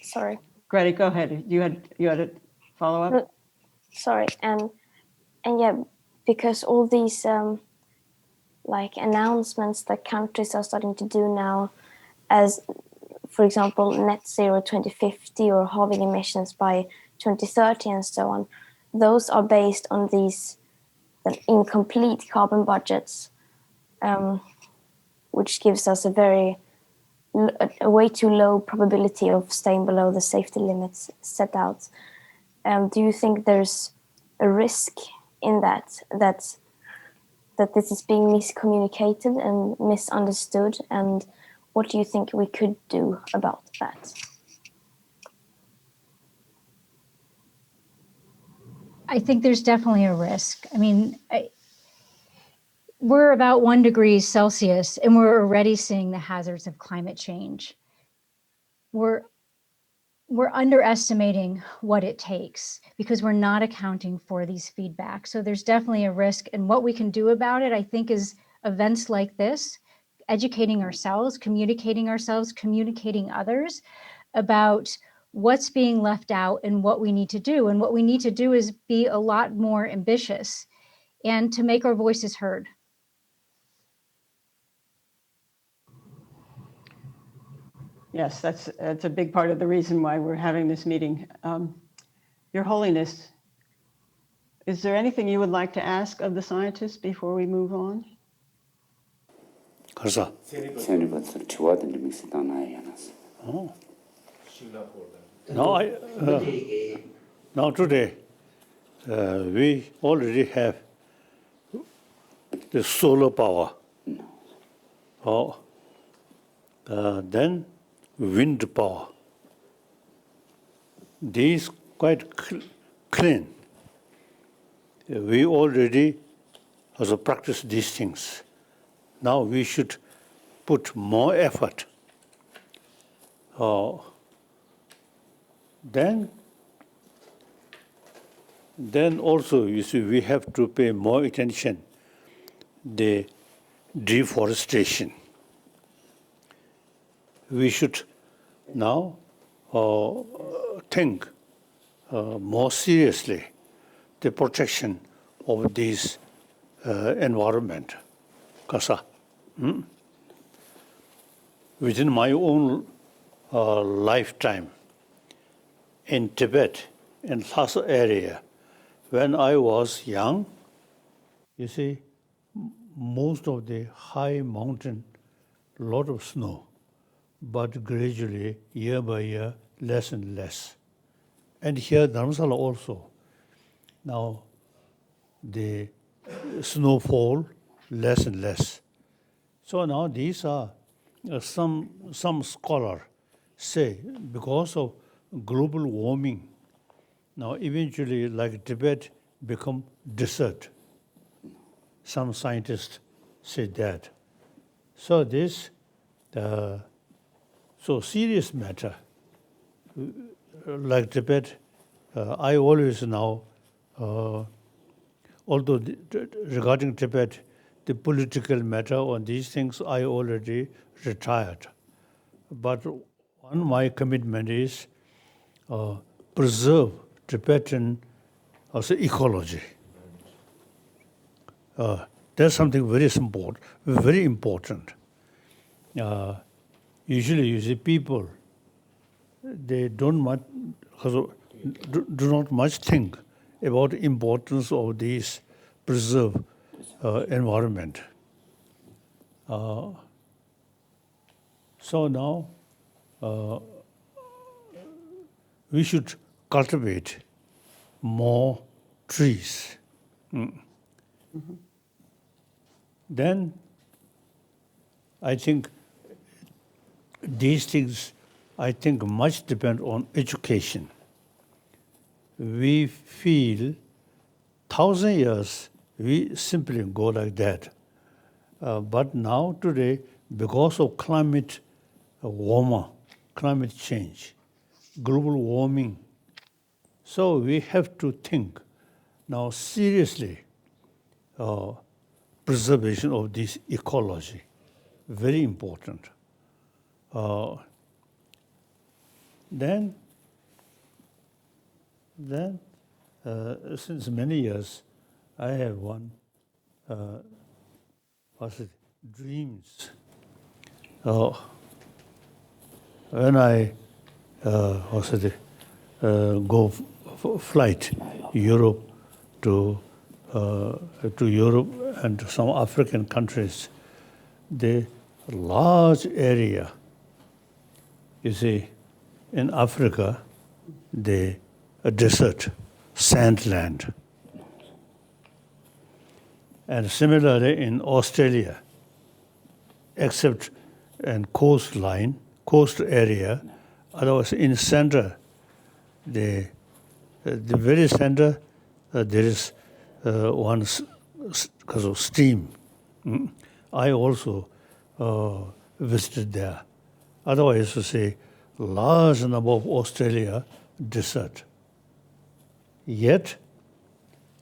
Sorry. Greta, go ahead. You had a follow-up? No, sorry. And yeah, because all these like announcements that countries are starting to do now, as for example, net zero 2050 or halving emissions by 2030 and so on, those are based on these incomplete carbon budgets, which gives us a way too low probability of staying below the safety limits set out. Do you think there's a risk in that this is being miscommunicated and misunderstood? And what do you think we could do about that? I think there's definitely a risk. I mean, we're about 1 degree Celsius and we're already seeing the hazards of climate change. We're underestimating what it takes because we're not accounting for these feedbacks. So there's definitely a risk, and what we can do about it, I think, is events like this, educating ourselves, communicating others about what's being left out and what we need to do. And what we need to do is be a lot more ambitious and to make our voices heard. Yes, that's a big part of the reason why we're having this meeting. Your Holiness, is there anything you would like to ask of the scientists before we move on? 가서. Oh. Now today, we already have the solar power. Then wind power. These quite clean. We already also practice these things. Now we should put more effort. Then also, you see, we have to pay more attention the deforestation. We should now think more seriously the protection of this environment. Kasa. Within my own lifetime in Tibet, in Lhasa area, when I was young, you see, most of the high mountain, lot of snow, but gradually, year by year, less and less. And here, Dharamsala also. Now, the snowfall, less and less. So now these are some scholar say because of global warming, now eventually like Tibet become desert. Some scientists say that. So this, so serious matter, like Tibet, I always now, although regarding Tibet, the political matter on these things, I already retired. But one of my commitment is preserve Tibetan ecology. That's something very important. Usually you see people, they do not much think about the importance of these preserved environment. So now we should cultivate more trees. Then I think these things, much depend on education. We feel 1,000 years, we simply go like that. But now today, because of climate change, global warming, so we have to think now seriously preservation of this ecology, very important. Then since many years, I have one dreams. When I go flight Europe to Europe and to some African countries, the large area, you see, in Africa, the desert, sand land. And similarly in Australia, except in coast area, otherwise in center, the very center, there is one because of steam. I also visited there. Otherwise, to say, large number of Australia desert. Yet,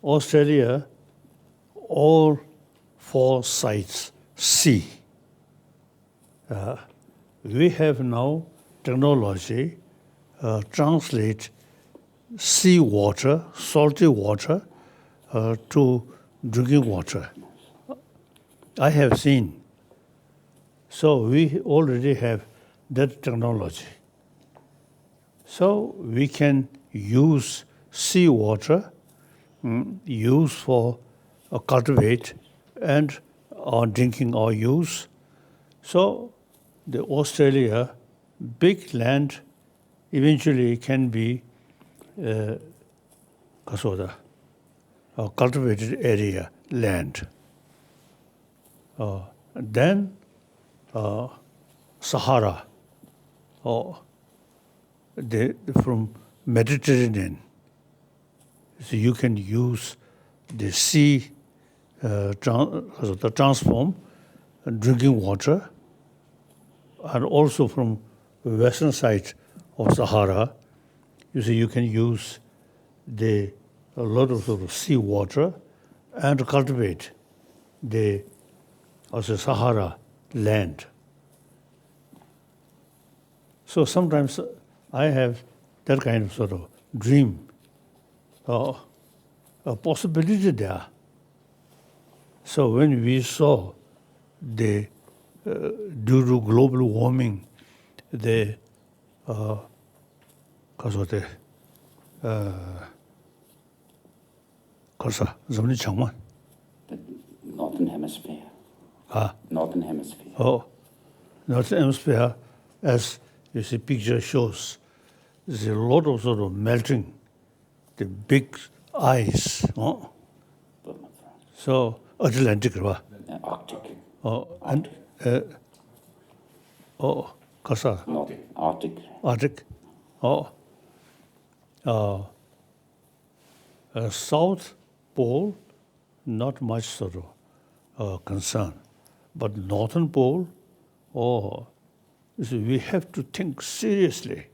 Australia, all 4 sites sea. We have now technology translate sea water, salty water, to drinking water. I have seen. So we already have that technology. So we can use seawater, use for cultivate and drinking or use. So the Australia, big land, eventually can be cultivated area, land. Then Sahara, from Mediterranean. So you can use the sea the transform drinking water, and also from western side of Sahara, you see you can use a lot of sort of sea water and cultivate the Sahara land. So sometimes I have that kind of sort of dream, a possibility there. So when we saw due to global warming, because of the Northern Hemisphere. Northern Hemisphere. Oh, Northern Hemisphere, as you see, picture shows, there's a lot of sort of melting, the big ice. So Atlantic, right? Arctic. And Oh, kasa. Not Arctic. Arctic. Oh. South Pole, not much sort of concern. But Northern Pole, oh, so we have to think seriously.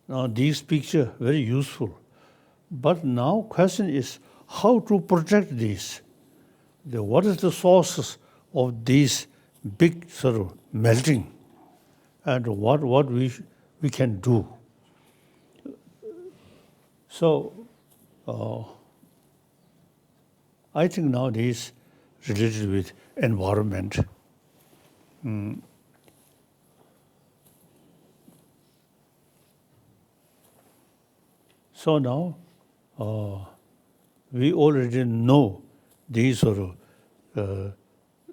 Now, these pictures very useful. But now question is how to protect these. What is the sources of these big sort of melting, and what we can do. So I think nowadays related with environment. So now we already know these sort of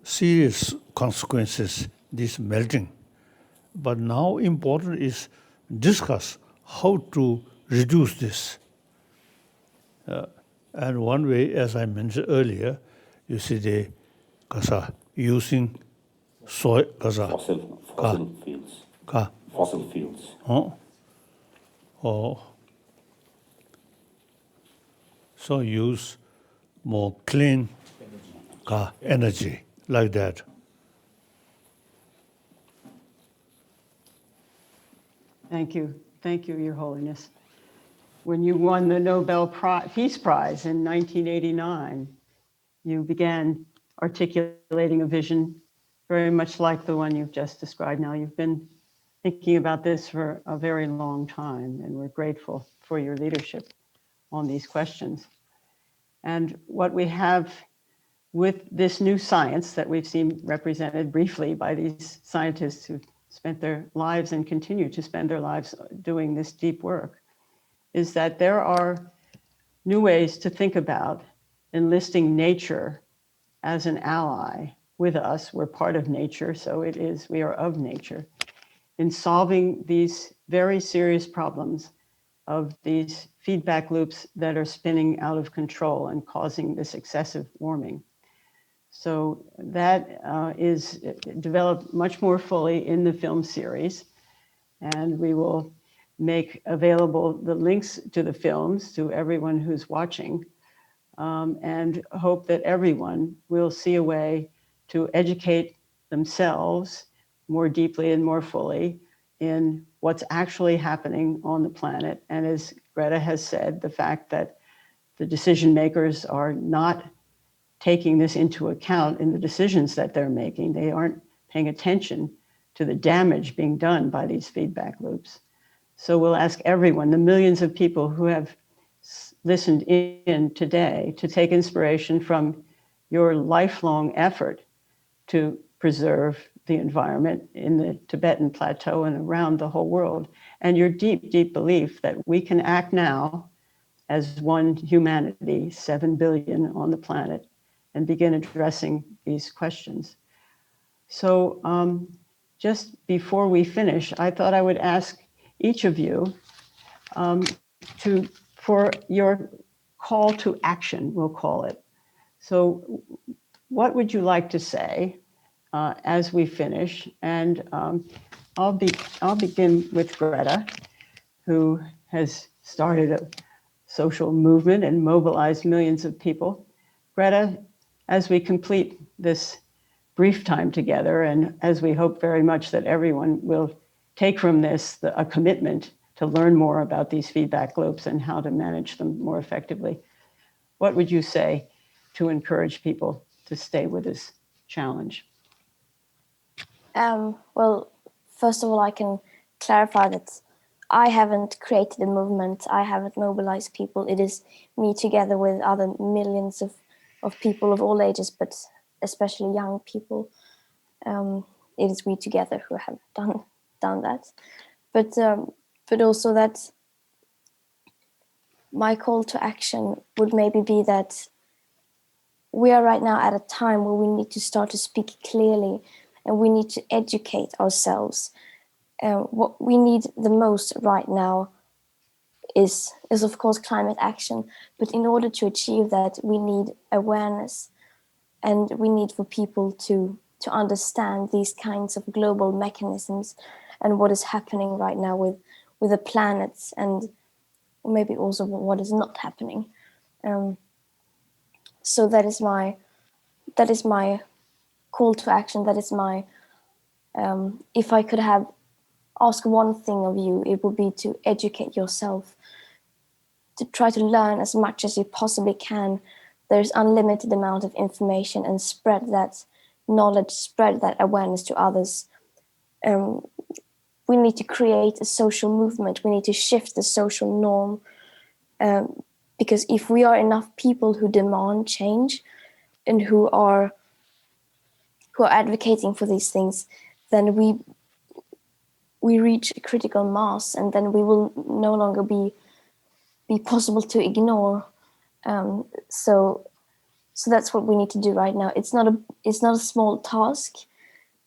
serious consequences, this melting. But now important is discuss how to reduce this. And one way, as I mentioned earlier, you see the using soil Fossil fuels. Fossil fuels. So use more clean energy like that. Thank you, Your Holiness. When you won the Nobel Peace Prize in 1989, you began articulating a vision very much like the one you've just described now. You've been thinking about this for a very long time, and we're grateful for your leadership on these questions. And what we have with this new science that we've seen represented briefly by these scientists who spent their lives and continue to spend their lives doing this deep work, is that there are new ways to think about enlisting nature as an ally with us. We're part of nature, so we are of nature, in solving these very serious problems of these feedback loops that are spinning out of control and causing this excessive warming. So that is developed much more fully in the film series, and we will make available the links to the films to everyone who's watching, and hope that everyone will see a way to educate themselves more deeply and more fully in what's actually happening on the planet. And as Greta has said, the fact that the decision makers are not taking this into account in the decisions that they're making. They aren't paying attention to the damage being done by these feedback loops. So we'll ask everyone, the millions of people who have listened in today, to take inspiration from your lifelong effort to preserve the environment in the Tibetan Plateau and around the whole world, and your deep, deep belief that we can act now as one humanity, 7 billion on the planet, and begin addressing these questions. So just before we finish, I thought I would ask each of you for your call to action, we'll call it. So what would you like to say as we finish? And I'll begin with Greta, who has started a social movement and mobilized millions of people. Greta, as we complete this brief time together, and as we hope very much that everyone will take from this a commitment to learn more about these feedback loops and how to manage them more effectively, what would you say to encourage people to stay with this challenge? Well, first of all, I can clarify that I haven't created a movement. I haven't mobilized people. It is me together with other millions of people of all ages, but especially young people. It is we together who have done that. But also that my call to action would maybe be that we are right now at a time where we need to start to speak clearly, and we need to educate ourselves. What we need the most right now is of course climate action, but in order to achieve that, we need awareness, and we need for people to to understand these kinds of global mechanisms and what is happening right now with the planets, and maybe also what is not happening. So that is my call to action. That is my, if I could ask one thing of you, it would be to educate yourself, to try to learn as much as you possibly can. There's unlimited amount of information, and spread that knowledge, spread that awareness to others. We need to create a social movement. We need to shift the social norm, because if we are enough people who demand change and who are advocating for these things, then we reach a critical mass, and then we will no longer be possible to ignore. So that's what we need to do right now. It's not a small task,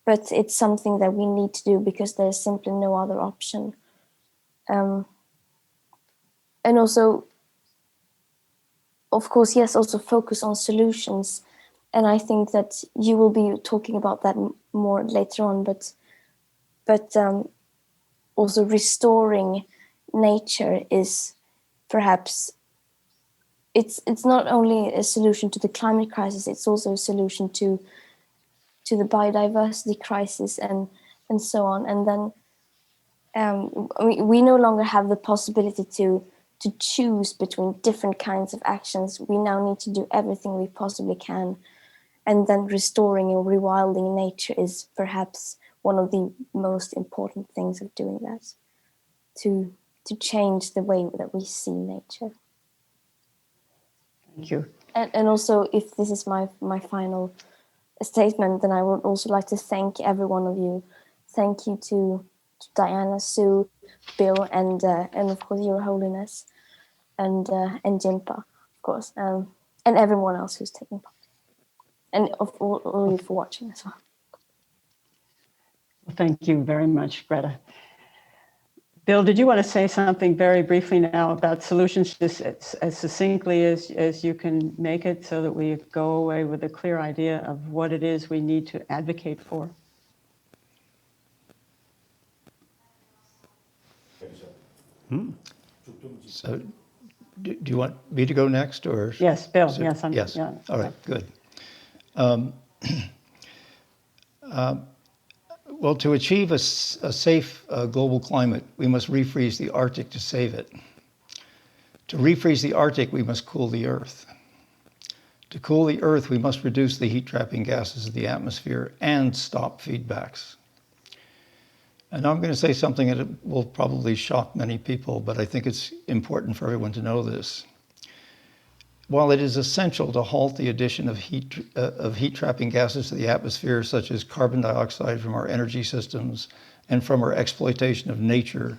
but it's something that we need to do because there's simply no other option. And also, of course, yes, also focus on solutions. And I think that you will be talking about that more later on, but also restoring nature is perhaps, it's not only a solution to the climate crisis, it's also a solution to the biodiversity crisis and so on. And then we no longer have the possibility to choose between different kinds of actions. We now need to do everything we possibly can. And then restoring and rewilding nature is perhaps one of the most important things of doing that, to change the way that we see nature. Thank you. And also, if this is my final statement, then I would also like to thank every one of you. Thank you to Diana, Sue, Bill, and of course Your Holiness, and Jimpa, of course, and everyone else who's taking part, and of all you for watching as well. Well, thank you very much, Greta. Bill, did you want to say something very briefly now about solutions, just as succinctly as you can make it, so that we go away with a clear idea of what it is we need to advocate for? So, do you want me to go next, or? Yes, Bill. So, Yes. Yes. Yeah. All right. Good. Well, to achieve a safe global climate, we must refreeze the Arctic to save it. To refreeze the Arctic, we must cool the Earth. To cool the Earth, we must reduce the heat-trapping gases of the atmosphere and stop feedbacks. And I'm going to say something that will probably shock many people, but I think it's important for everyone to know this. While it is essential to halt the addition of heat-trapping gases to the atmosphere, such as carbon dioxide from our energy systems and from our exploitation of nature,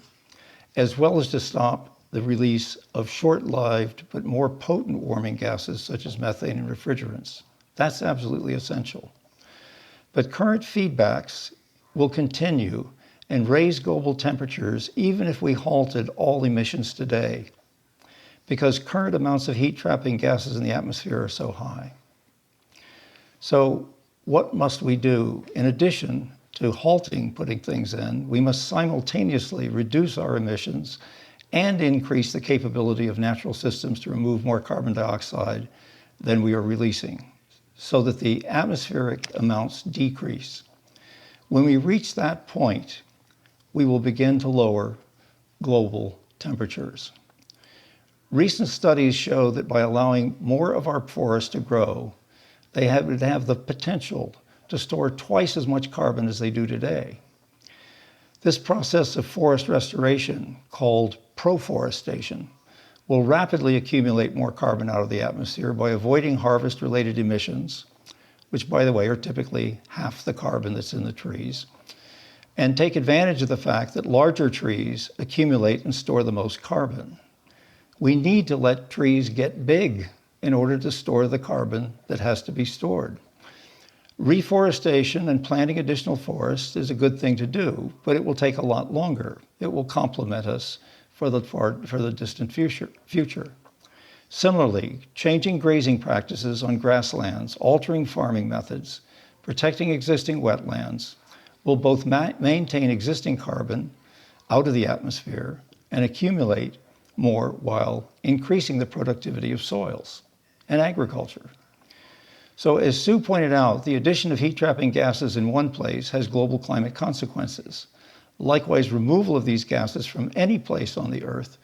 as well as to stop the release of short-lived but more potent warming gases such as methane and refrigerants. That's absolutely essential. But current feedbacks will continue and raise global temperatures even if we halted all emissions today, because current amounts of heat-trapping gases in the atmosphere are so high. So what must we do? In addition to halting putting things in, we must simultaneously reduce our emissions and increase the capability of natural systems to remove more carbon dioxide than we are releasing, so that the atmospheric amounts decrease. When we reach that point, we will begin to lower global temperatures. Recent studies show that by allowing more of our forests to grow, they have the potential to store twice as much carbon as they do today. This process of forest restoration, called proforestation, will rapidly accumulate more carbon out of the atmosphere by avoiding harvest-related emissions, which, by the way, are typically half the carbon that's in the trees, and take advantage of the fact that larger trees accumulate and store the most carbon. We need to let trees get big in order to store the carbon that has to be stored. Reforestation and planting additional forests is a good thing to do, but it will take a lot longer. It will complement us for the distant future. Similarly, changing grazing practices on grasslands, altering farming methods, protecting existing wetlands will both maintain existing carbon out of the atmosphere and accumulate more while increasing the productivity of soils and agriculture. So as Sue pointed out, the addition of heat-trapping gases in one place has global climate consequences. Likewise, removal of these gases from any place on the Earth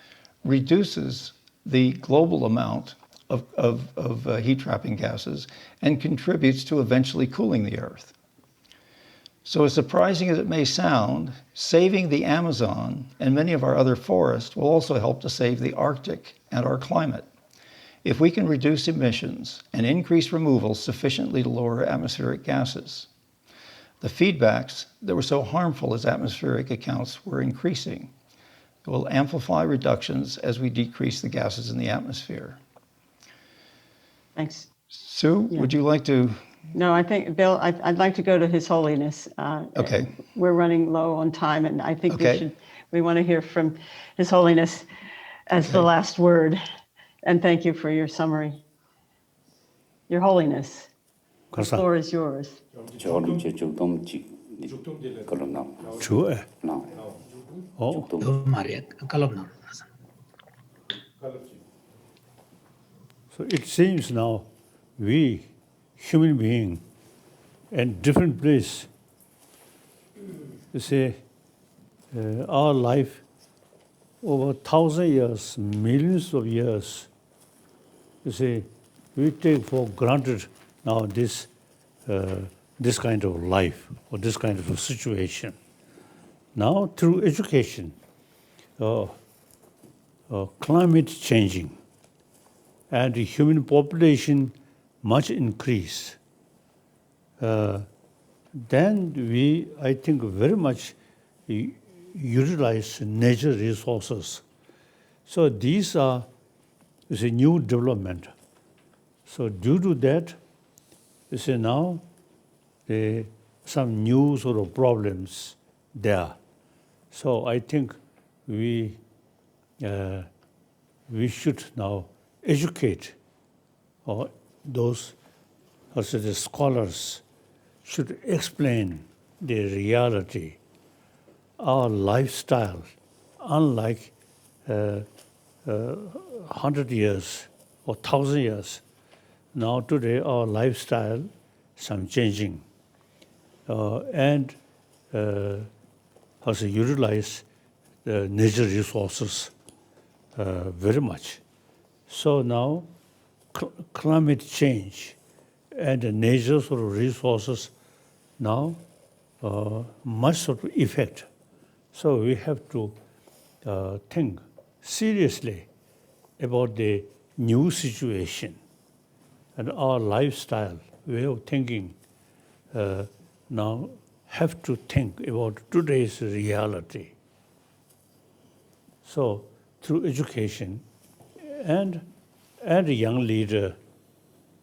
reduces the global amount of heat-trapping gases and contributes to eventually cooling the Earth. So as surprising as it may sound, saving the Amazon and many of our other forests will also help to save the Arctic and our climate. If we can reduce emissions and increase removal sufficiently to lower atmospheric gases, the feedbacks that were so harmful as atmospheric accounts were increasing will amplify reductions as we decrease the gases in the atmosphere. Thanks. Sue, would you like to? No, I think, Bill, I'd like to go to His Holiness. Okay. We're running low on time, and I think Okay. we want to hear from His Holiness as the last word. And thank you for your summary. Your Holiness, the floor is yours. True. 그 Oh, 말이야. 깔업 나오면서. so it seems now we, human being, in different place, you say, our life over 1,000 years, millions of years, you see, we take for granted now this kind of life or this kind of a situation. Now through education, climate changing, and the human population much increase, then we, I think, very much utilize nature resources. So these are is a new development. So due to that, you see now some new sort of problems there. So I think we should now educate those also the scholars should explain the reality. Our lifestyle, unlike 100 years or 1,000 years, now today our lifestyle some changing, and also utilize the nature resources very much. So now climate change and the nature sort of resources now much sort of effect. So we have to think seriously about the new situation and our lifestyle, way of thinking now have to think about today's reality. So through education and a young leader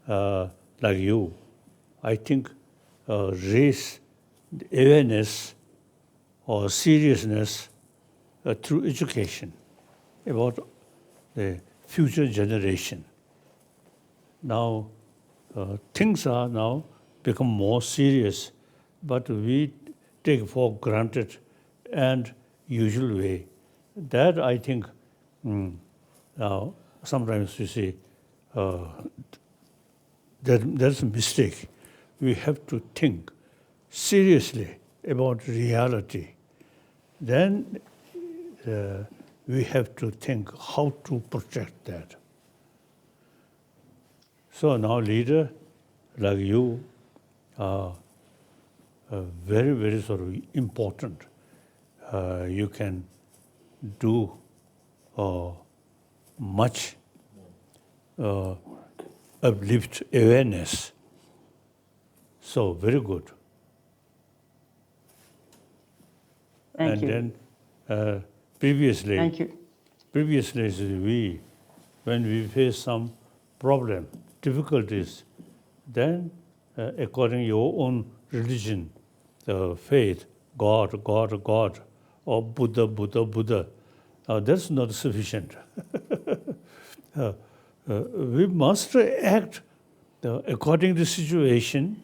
like you, I think raise awareness or seriousness through education about the future generation. Now things are now become more serious, but we take for granted and usual way. That I think now sometimes you see there's a mistake. We have to think seriously about reality. Then we have to think how to protect that. So now leader like you are very, very sort of important. You can do much uplift awareness. So very good. Thank you. And then previously, Thank you. Previously, when we face some problem, difficulties, then according to your own religion, faith, God, or Buddha, that's not sufficient. We must act according to the situation,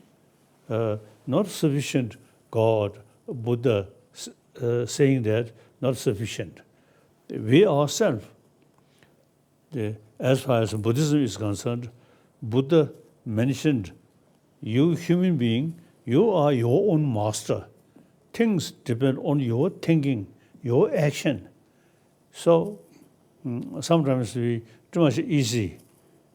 not sufficient God, Buddha saying that, not sufficient. We ourselves, as far as Buddhism is concerned, Buddha mentioned, you human being, you are your own master. Things depend on your thinking, your action. So sometimes we too much easy.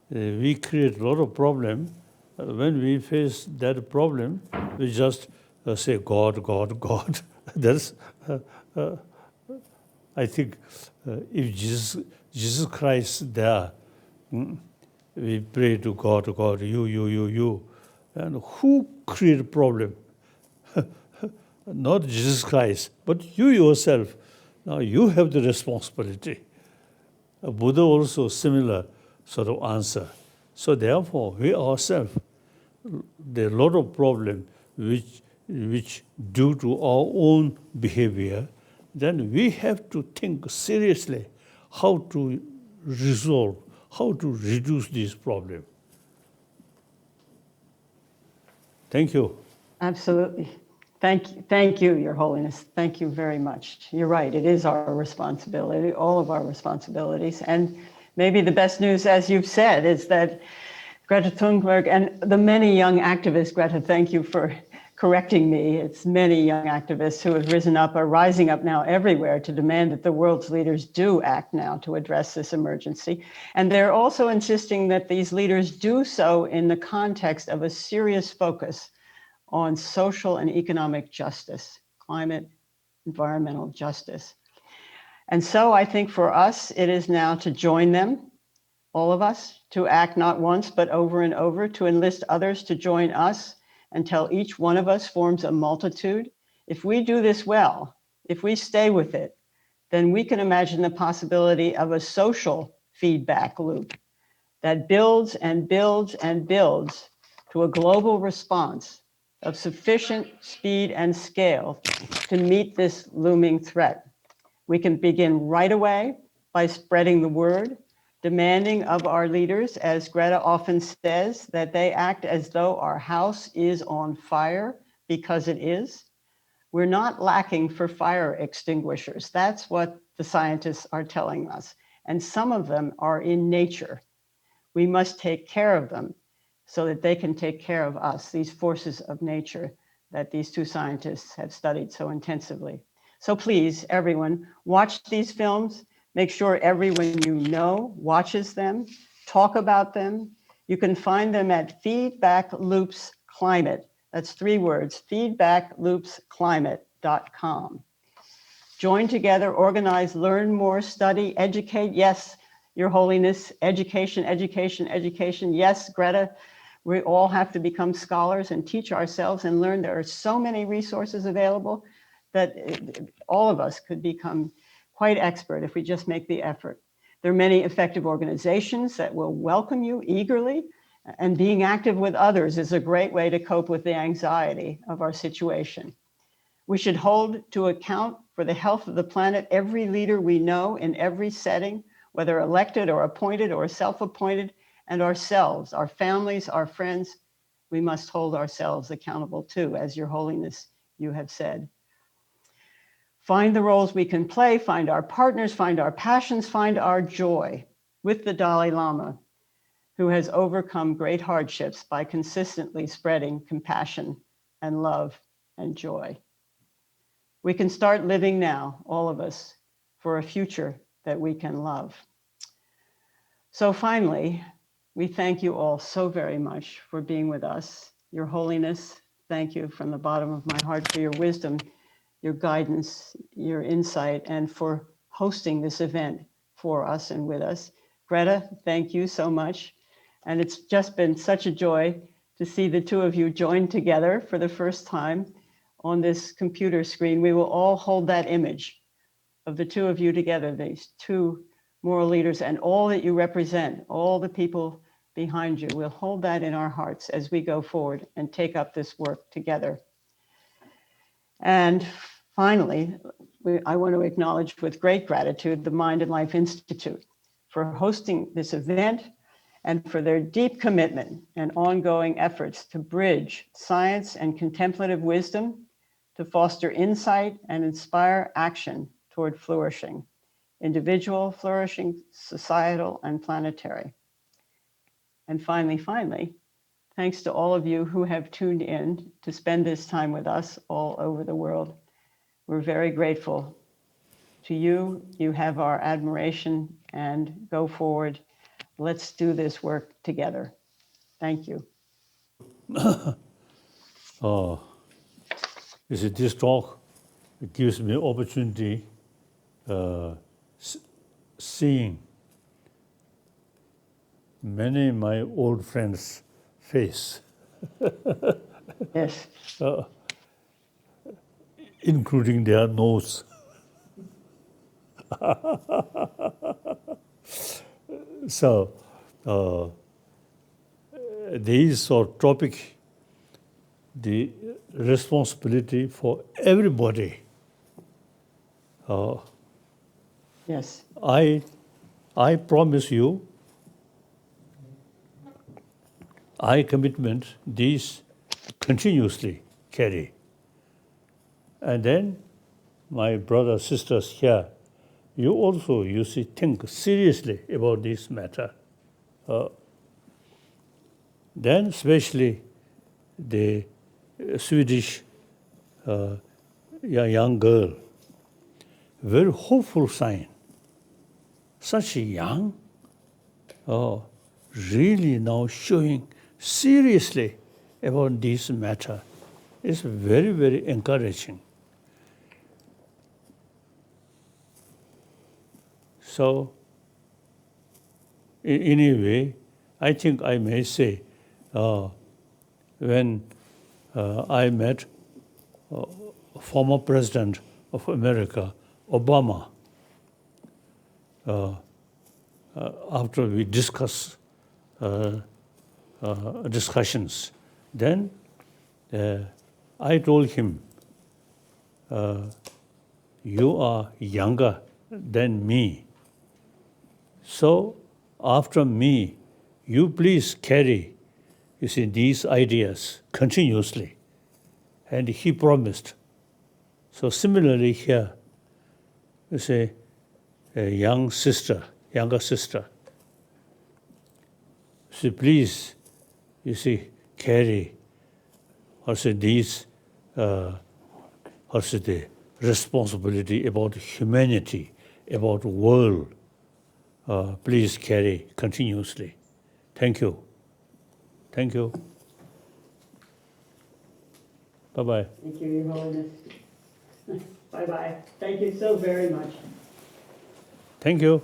We create a lot of problem. When we face that problem, we just say God, God, God. That's I think if Jesus Christ there, we pray to God, God, you. And who create problem? Not Jesus Christ, but you yourself. Now you have the responsibility. Buddha also similar sort of answer. So therefore, we ourselves, there are a lot of problems which due to our own behavior, then we have to think seriously how to resolve, how to reduce this problem. Thank you. Absolutely. Thank you, Your Holiness. Thank you very much. You're right, it is our responsibility, all of our responsibilities. And maybe the best news, as you've said, is that Greta Thunberg and the many young activists, Greta, thank you for correcting me. It's many young activists who have risen up, are rising up now everywhere to demand that the world's leaders do act now to address this emergency. And they're also insisting that these leaders do so in the context of a serious focus on social and economic justice, climate, environmental justice. And so I think for us, it is now to join them, all of us, to act not once, but over and over, to enlist others to join us until each one of us forms a multitude. If we do this well, if we stay with it, then we can imagine the possibility of a social feedback loop that builds and builds and builds to a global response of sufficient speed and scale to meet this looming threat. We can begin right away by spreading the word, demanding of our leaders, as Greta often says, that they act as though our house is on fire, because it is. We're not lacking for fire extinguishers. That's what the scientists are telling us. And some of them are in nature. We must take care of them so that they can take care of us, these forces of nature that these two scientists have studied so intensively. So please, everyone, watch these films. Make sure everyone you know watches them, talk about them. You can find them at Feedback Loops Climate. That's 3 words, feedbackloopsclimate.com. Join together, organize, learn more, study, educate. Yes, Your Holiness, education, education, education. Yes, Greta, we all have to become scholars and teach ourselves and learn. There are so many resources available that all of us could become quite expert if we just make the effort. There are many effective organizations that will welcome you eagerly, and being active with others is a great way to cope with the anxiety of our situation. We should hold to account for the health of the planet every leader we know in every setting, whether elected or appointed or self-appointed, and ourselves, our families, our friends. We must hold ourselves accountable too, as Your Holiness, you have said. Find the roles we can play, find our partners, find our passions, find our joy with the Dalai Lama, who has overcome great hardships by consistently spreading compassion and love and joy. We can start living now, all of us, for a future that we can love. So finally, we thank you all so very much for being with us. Your Holiness, thank you from the bottom of my heart for your wisdom, your guidance, your insight, and for hosting this event for us and with us. Greta, thank you so much. And it's just been such a joy to see the two of you join together for the first time on this computer screen. We will all hold that image of the two of you together, these two moral leaders, and all that you represent, all the people behind you. We'll hold that in our hearts as we go forward and take up this work together. And finally, I want to acknowledge with great gratitude the Mind and Life Institute for hosting this event and for their deep commitment and ongoing efforts to bridge science and contemplative wisdom to foster insight and inspire action toward flourishing, individual flourishing, societal, and planetary. And finally, thanks to all of you who have tuned in to spend this time with us all over the world. We're very grateful to you. You have our admiration, and go forward. Let's do this work together. Thank you. This talk gives me opportunity seeing many of my old friends' face. Yes. Including their nose. So, these are topic, the responsibility for everybody. Yes. I promise you, I commitment these continuously carry. And then, my brothers, sisters here, you also, you see, think seriously about this matter. Then, especially the Swedish young girl, very hopeful sign. Such a young, really now showing seriously about this matter. It's very, very encouraging. So, in a way, I think I may say, when I met former President of America, Obama, after we discuss discussions, then I told him, you are younger than me. So after me, you please carry, you see, these ideas continuously. And he promised. So similarly here, you see, a younger sister, so please, you see, carry also these, also the responsibility about humanity, about the world. Please carry continuously. Thank you. Thank you. Bye-bye. Thank you, Your Holiness. Bye-bye. Thank you so very much. Thank you.